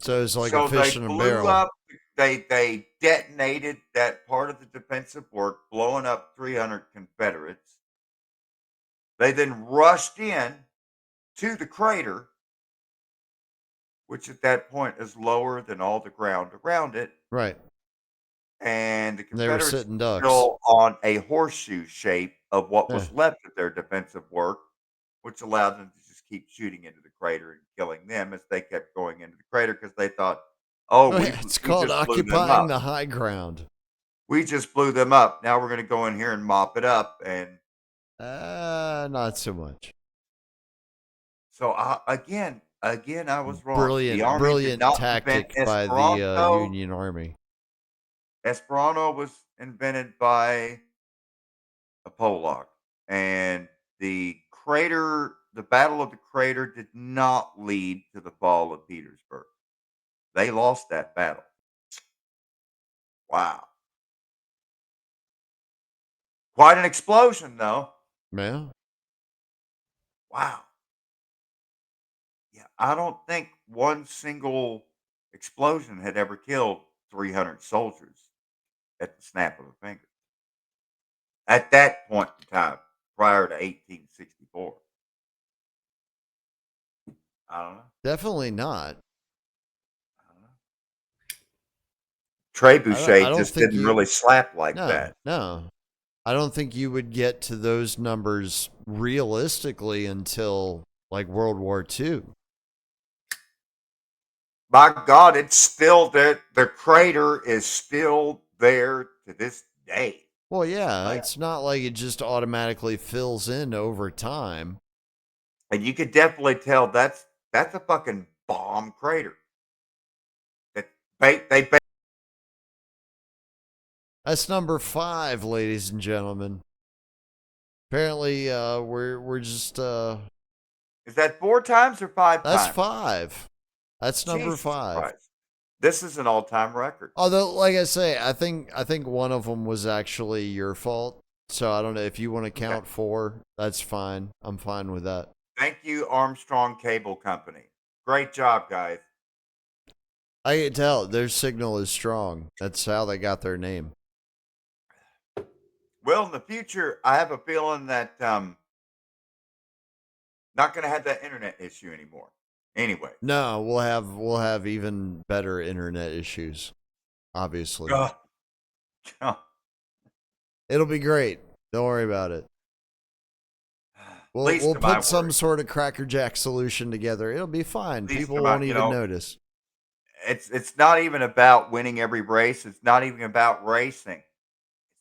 So it's like a fish in a barrel. Up, they detonated that part of the defensive work, blowing up 300 Confederates. They then rushed in to the crater, which at that point is lower than all the ground around it. Right. And the Confederates were sitting ducks. Still on a horseshoe shape of what was left of their defensive work, which allowed them to just keep shooting into the crater and killing them as they kept going into the crater because they thought, it's called occupying the high ground. We just blew them up. Now we're going to go in here and mop it up. And not so much. So again, I was wrong. Brilliant tactic by the Union Army. Esperanto was invented by a Polak, and the Battle of the Crater did not lead to the fall of Petersburg. They lost that battle. Wow. Quite an explosion, though. Yeah. Wow. Yeah, I don't think one single explosion had ever killed 300 soldiers at the snap of a finger. At that point in time, prior to 1864. I don't know. Definitely not. I don't know. I Trebuchet don't just think didn't you. really slap like No, that. no. I don't think you would get to those numbers realistically until like World War II. My God, it's still there. The crater is still there to this day. Well, yeah, Like, it's not like it just automatically fills in over time. and you could definitely tell that's a fucking bomb crater. That they That's number 5, ladies and gentlemen. Apparently, we're just is that 4 times or 5 that's times? 5. That's number Jesus 5. Christ. This is an all-time record. Although, like I say, I think one of them was actually your fault. So I don't know if you want to count 4. That's fine. I'm fine with that. Thank you, Armstrong Cable Company. Great job, guys. I can tell their signal is strong. That's how they got their name. Well, in the future, I have a feeling that not going to have that internet issue anymore. Anyway. No, we'll have even better internet issues. Obviously. It'll be great. Don't worry about it. We'll put some sort of crackerjack solution together. It'll be fine. People won't even notice. It's not even about winning every race. It's not even about racing.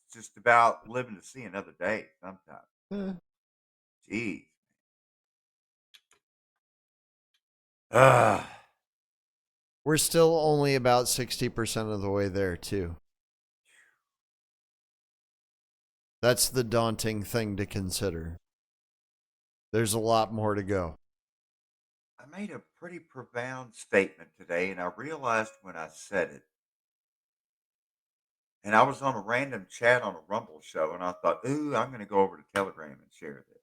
It's just about living to see another day sometimes. Jeez. We're still only about 60% of the way there, too. That's the daunting thing to consider. There's a lot more to go. I made a pretty profound statement today, and I realized when I said it. And I was on a random chat on a Rumble show, and I thought, ooh, I'm going to go over to Telegram and share this.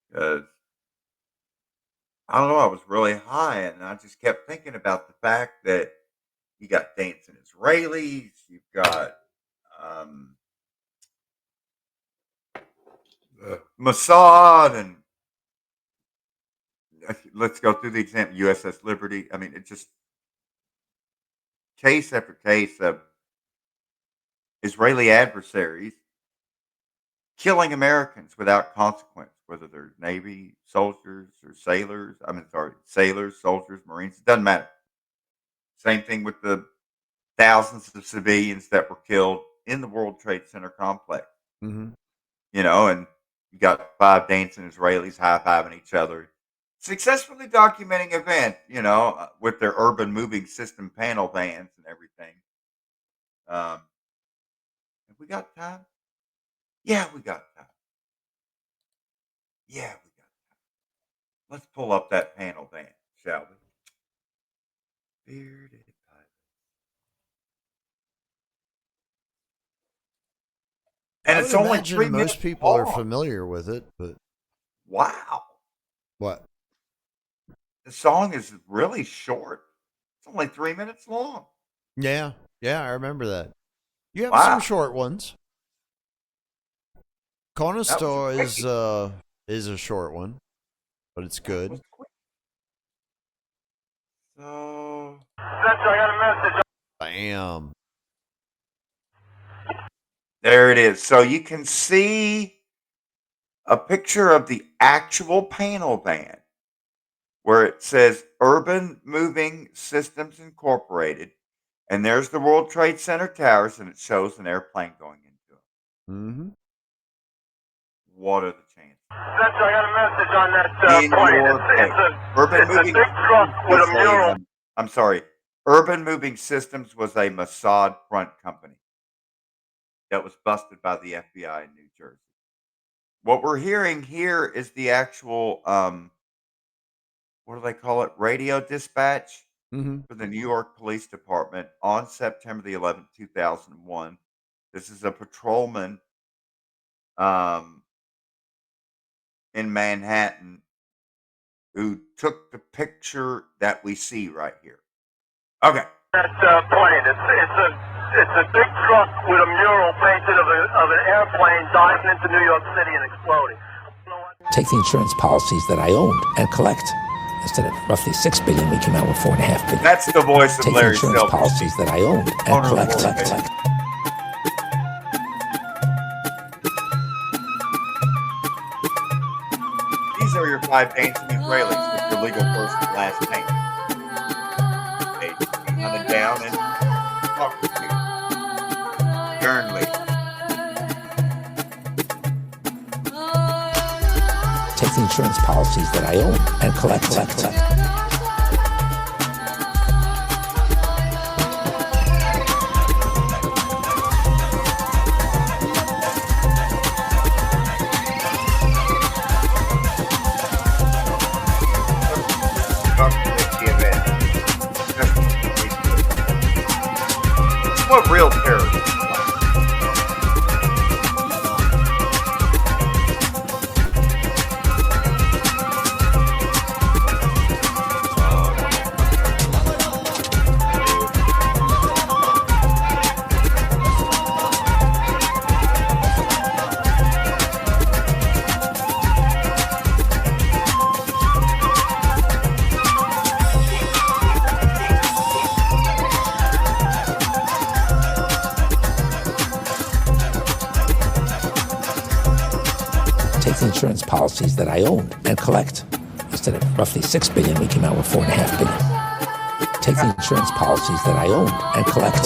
Because, I don't know, I was really high, and I just kept thinking about the fact that you got dancing Israelis, you've got Mossad, and let's go through the example, USS Liberty. I mean, it just, case after case of Israeli adversaries killing Americans without consequence, whether they're Navy soldiers or sailors. Sailors, soldiers, Marines. It doesn't matter. Same thing with the thousands of civilians that were killed in the World Trade Center complex. Mm-hmm. You know, and you got 5 dancing Israelis high-fiving each other. Successfully documenting event, you know, with their urban moving system panel vans and everything. Have we got time? Yeah, we got time. Yeah, we got time. Let's pull up that panel van, shall we? Bearded pilot. And it's only 3 minutes most people long. are familiar with it, but wow. What? The song is really short. It's only 3 minutes long. Yeah, I remember that. You have some short ones. Conestar is a short one, but it's good. So, I got a message. Bam. There it is. So you can see a picture of the actual panel van where it says Urban Moving Systems Incorporated. And there's the World Trade Center towers, and it shows an airplane going into them. Mm-hmm. What are the chances? I got a message on that plane. It's a big truck with a mural. I'm sorry. Urban Moving Systems was a Mossad front company that was busted by the FBI in New Jersey. What we're hearing here is the actual, what do they call it? Radio dispatch for the New York Police Department on September the 11th, 2001. This is a patrolman in Manhattan who took the picture that we see right here. Okay. That plane. It's a big truck with a mural painted of an airplane diving into New York City and exploding. Take the insurance policies that I owned and collect. Instead of roughly $6 billion, we came out with $4.5 billion. That's the voice of Take Larry the insurance Self. policies that I owned and collect. These are your 5 dancing Israelis with your legal first and last name. They hunted down and talked to you. Sternly. Take the insurance policies that I own and collect. What real terrorism is like. Take the insurance policies that I owned and collect. Instead of roughly $6 billion, we came out with $4.5 billion. Take the insurance policies that I owned and collect.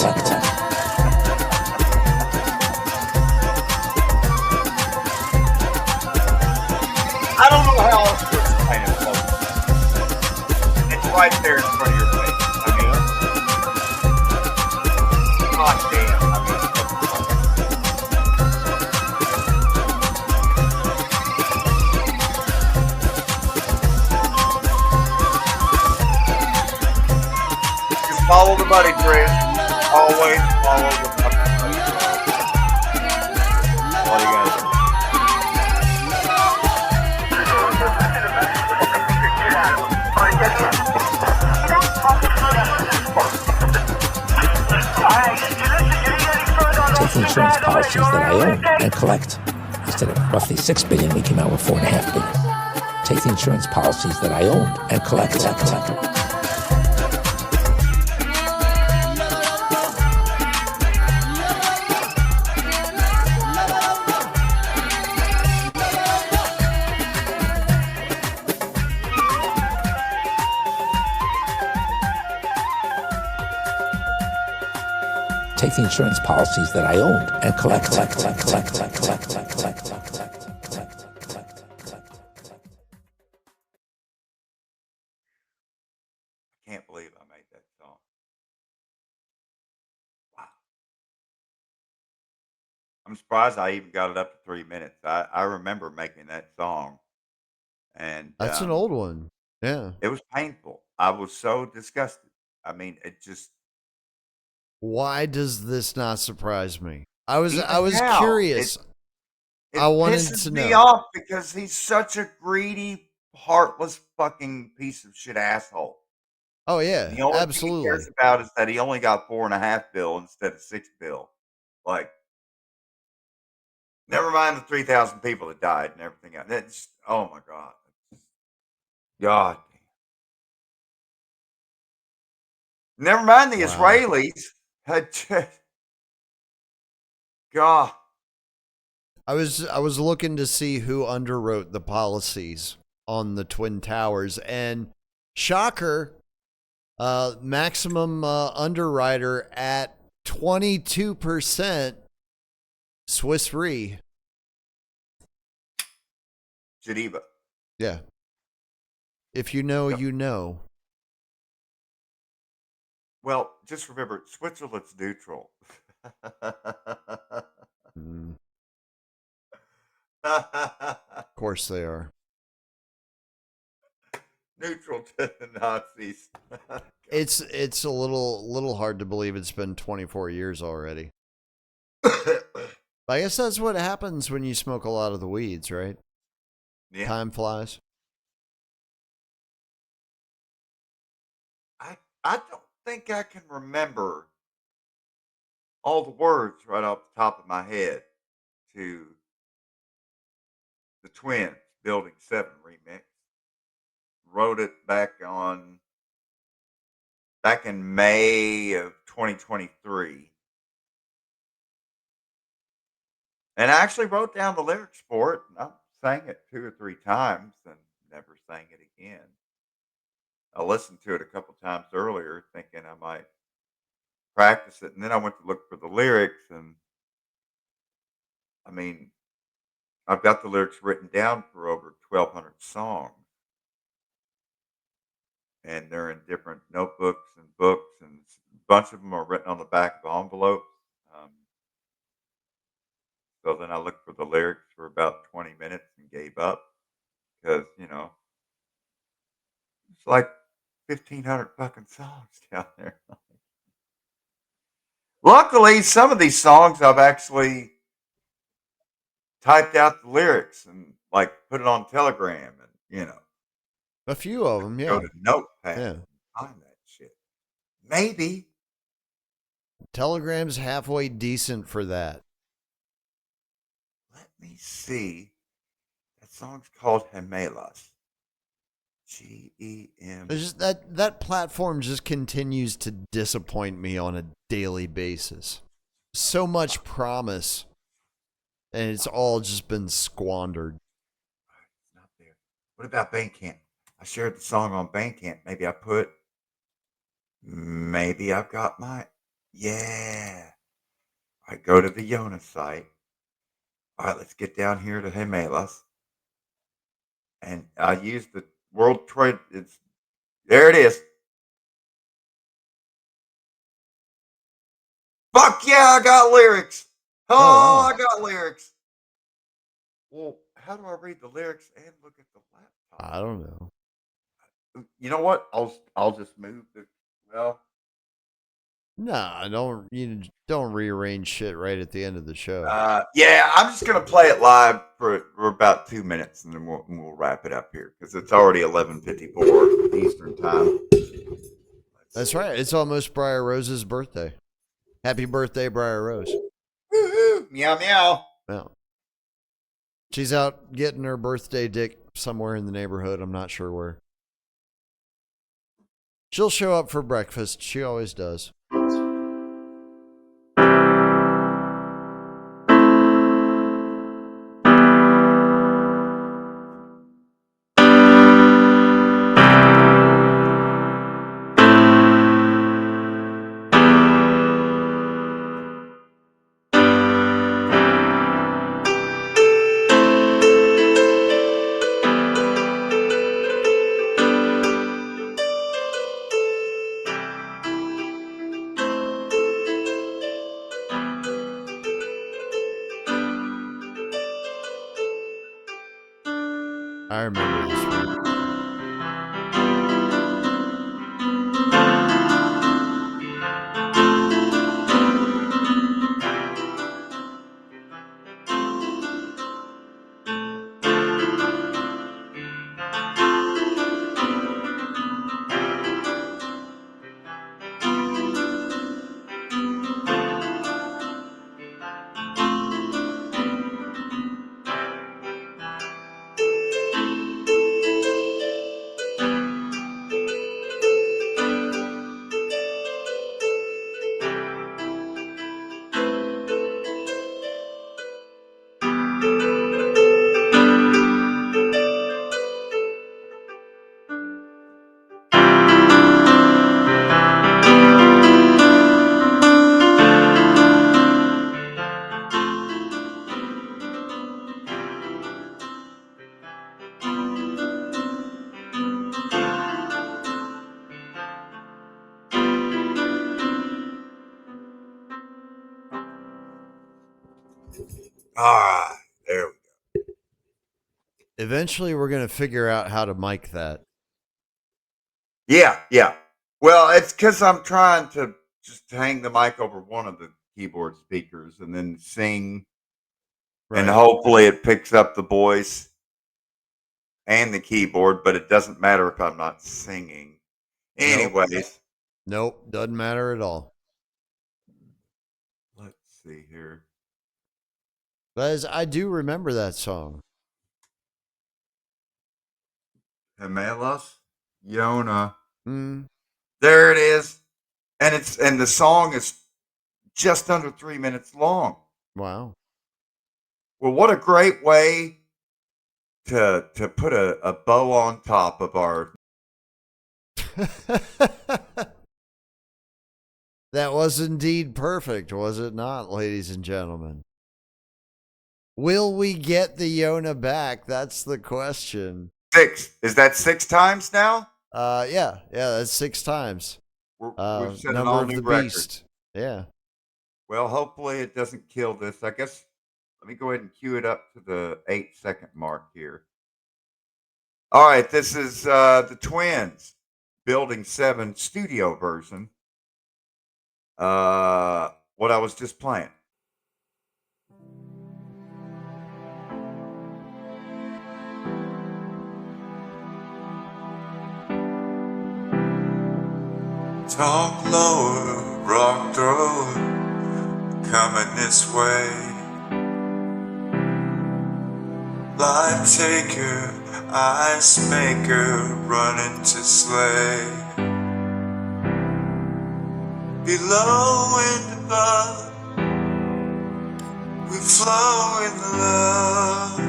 I don't know how else to explain it, folks. It's right there in front of your face. I mean, God damn. I mean, just follow the money trail. Always follow the money trail. All you gotta do. Take the insurance policies that I own and collect. Instead of roughly $6 billion, we came out with $4.5 billion. Take the insurance policies that I owned and collect. Take the insurance policies that I owned and collect. I can't believe I made that song. Wow. I'm surprised I even got it up to 3 minutes. I remember making that song. And That's an old one. Yeah. it was painful. I was so disgusted. I mean, it just Why does this not surprise me? I was even now, curious. it I wanted pisses to me know. off because he's such a greedy, heartless fucking piece of shit asshole. Oh yeah, The only thing he absolutely. cares about is that he only got $4.5 billion instead of $6 billion. Like, never mind the 3,000 people that died and everything else. That's oh my god, God. Never mind the Wow. Israelis. God. I was looking to see who underwrote the policies on the Twin Towers, and shocker, maximum underwriter at 22%, Swiss Re. Geneva. Yeah. If you know, Yep. you know. Well, just remember, Switzerland's neutral. Mm, of course they are. Neutral to the Nazis. It's a little hard to believe it's been 24 years already. I guess that's what happens when you smoke a lot of the weeds, right? Yeah. Time flies. I don't think I can remember all the words right off the top of my head to the Twins Building 7 remix. Wrote it back in May of 2023. And I actually wrote down the lyrics for it. And I sang it 2 or 3 times and never sang it again. I listened to it a couple times earlier thinking I might practice it. And then I went to look for the lyrics. And I mean, I've got the lyrics written down for over 1,200 songs. And they're in different notebooks and books. And a bunch of them are written on the back of envelopes. So then I looked for the lyrics for about 20 minutes and gave up because, it's like 1,500 fucking songs down there. Luckily, some of these songs I've actually typed out the lyrics and like put it on Telegram and, A few of them, yeah. go to Notepad Yeah. and find that shit. Maybe. Telegram's halfway decent for that. Let me see. That song's called Gemelas. Gem. It's just that platform just continues to disappoint me on a daily basis. So much promise, and it's all just been squandered. It's not there. What about Bandcamp? I shared the song on Bandcamp. Maybe I've got my, yeah. I go to the Yona site. All right, let's get down here to Gemelas. And I use the World Trade. There it is. Fuck yeah, I got lyrics. Oh, I got lyrics. Well, how do I read the lyrics and look at the laptop? I don't know. You know what? I'll just move the. Well, Nah, don't rearrange shit right at the end of the show. yeah, I'm just gonna play it live for about 2 minutes, and then we'll wrap it up here because it's already 11:54 Eastern time. That's right. It's almost Briar Rose's birthday. Happy birthday, Briar Rose. Woo-hoo. Meow meow. Well, she's out getting her birthday dick somewhere in the neighborhood. I'm not sure where. She'll show up for breakfast. She always does. I remember this one. All right, there we go. Eventually, we're going to figure out how to mic that. Yeah. Well, it's because I'm trying to just hang the mic over one of the keyboard speakers and then sing and hopefully it picks up the voice and the keyboard, but it doesn't matter if I'm not singing. Anyways. Nope, doesn't matter at all. Let's see here. But I do remember that song. High Yona. Mm. There it is. And the song is just under 3 minutes long. Wow. Well, what a great way to put a bow on top of our That was indeed perfect, was it not, ladies and gentlemen? Will we get the Yona back? That's the question. 6. Is that 6 times now? Yeah, that's 6 times. We've set an Number all of new the record. beast. Yeah. Well, hopefully it doesn't kill this. I guess let me go ahead and cue it up to the 8-second mark here. All right, this is the Twins, Building 7 studio version. What I was just playing. Talk lower, rock thrower, coming this way. Life taker, ice maker, running to slay. Below and above, we flow in the love.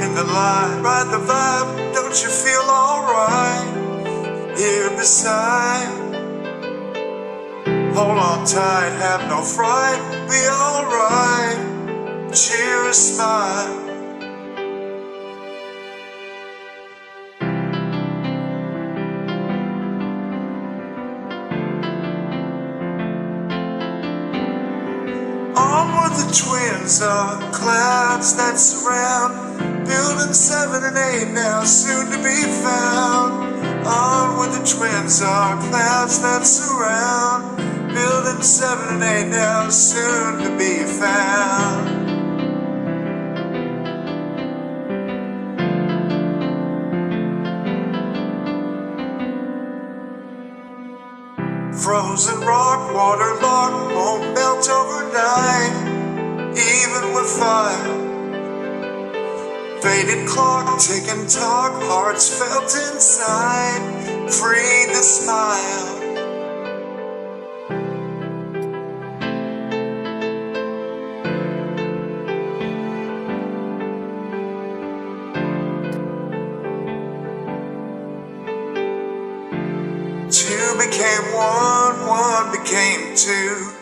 In the light, ride the vibe, don't you feel alright? Here beside, hold on tight, have no fright, be alright. Cheer a smile. Onward the twins are clouds that surround. Building 7 and 8 now, soon to be found. Onward the twins are clouds that surround. Building 7 and 8 now, soon to be found. Frozen rock, waterlogged, won't melt overnight, even with fire. Faded clock, ticking talk, hearts felt inside, free to smile. Two became one, one became two.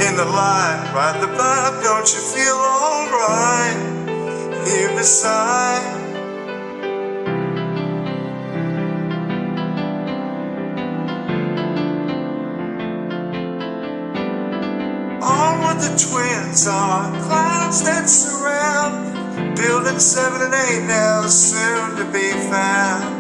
In the light, ride the vibe, don't you feel alright? Here beside, onward the twins are clouds that surround. Building 7 and 8 now, soon to be found.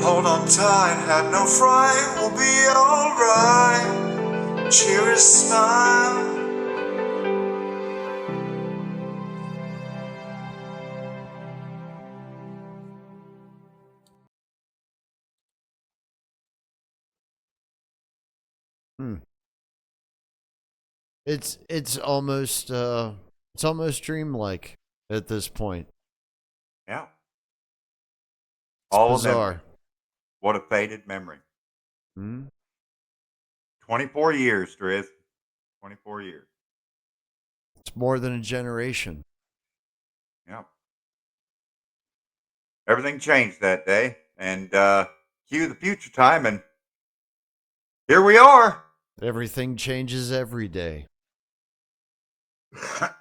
Hold on tight, have no fright, we'll be alright. Cheer a smile. It's almost dreamlike at this point. Yeah. It's All bizarre. of them. What a faded memory. Hmm? 24 years, Driz. 24 years. It's more than a generation. Yeah. Everything changed that day. And cue the future time, and here we are. Everything changes every day.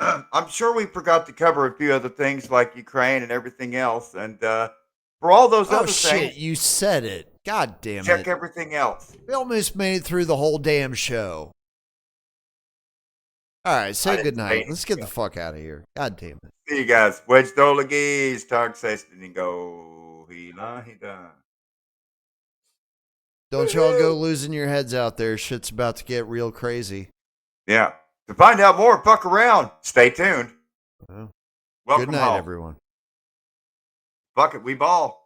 I'm sure we forgot to cover a few other things like Ukraine and everything else. And For all those Oh, other shit, things, you said it. God damn check it. everything else. We almost made it through the whole damn show. All right, say goodnight. Let's get the fuck out of here. God damn it. See you guys. Wedge Dolagis, Targ Sestingo, Hila Hida. Don't y'all go losing your heads out there. Shit's about to get real crazy. Yeah. To find out more, fuck around. Stay tuned. Well, Welcome good night, home. everyone. Fuck it, we ball.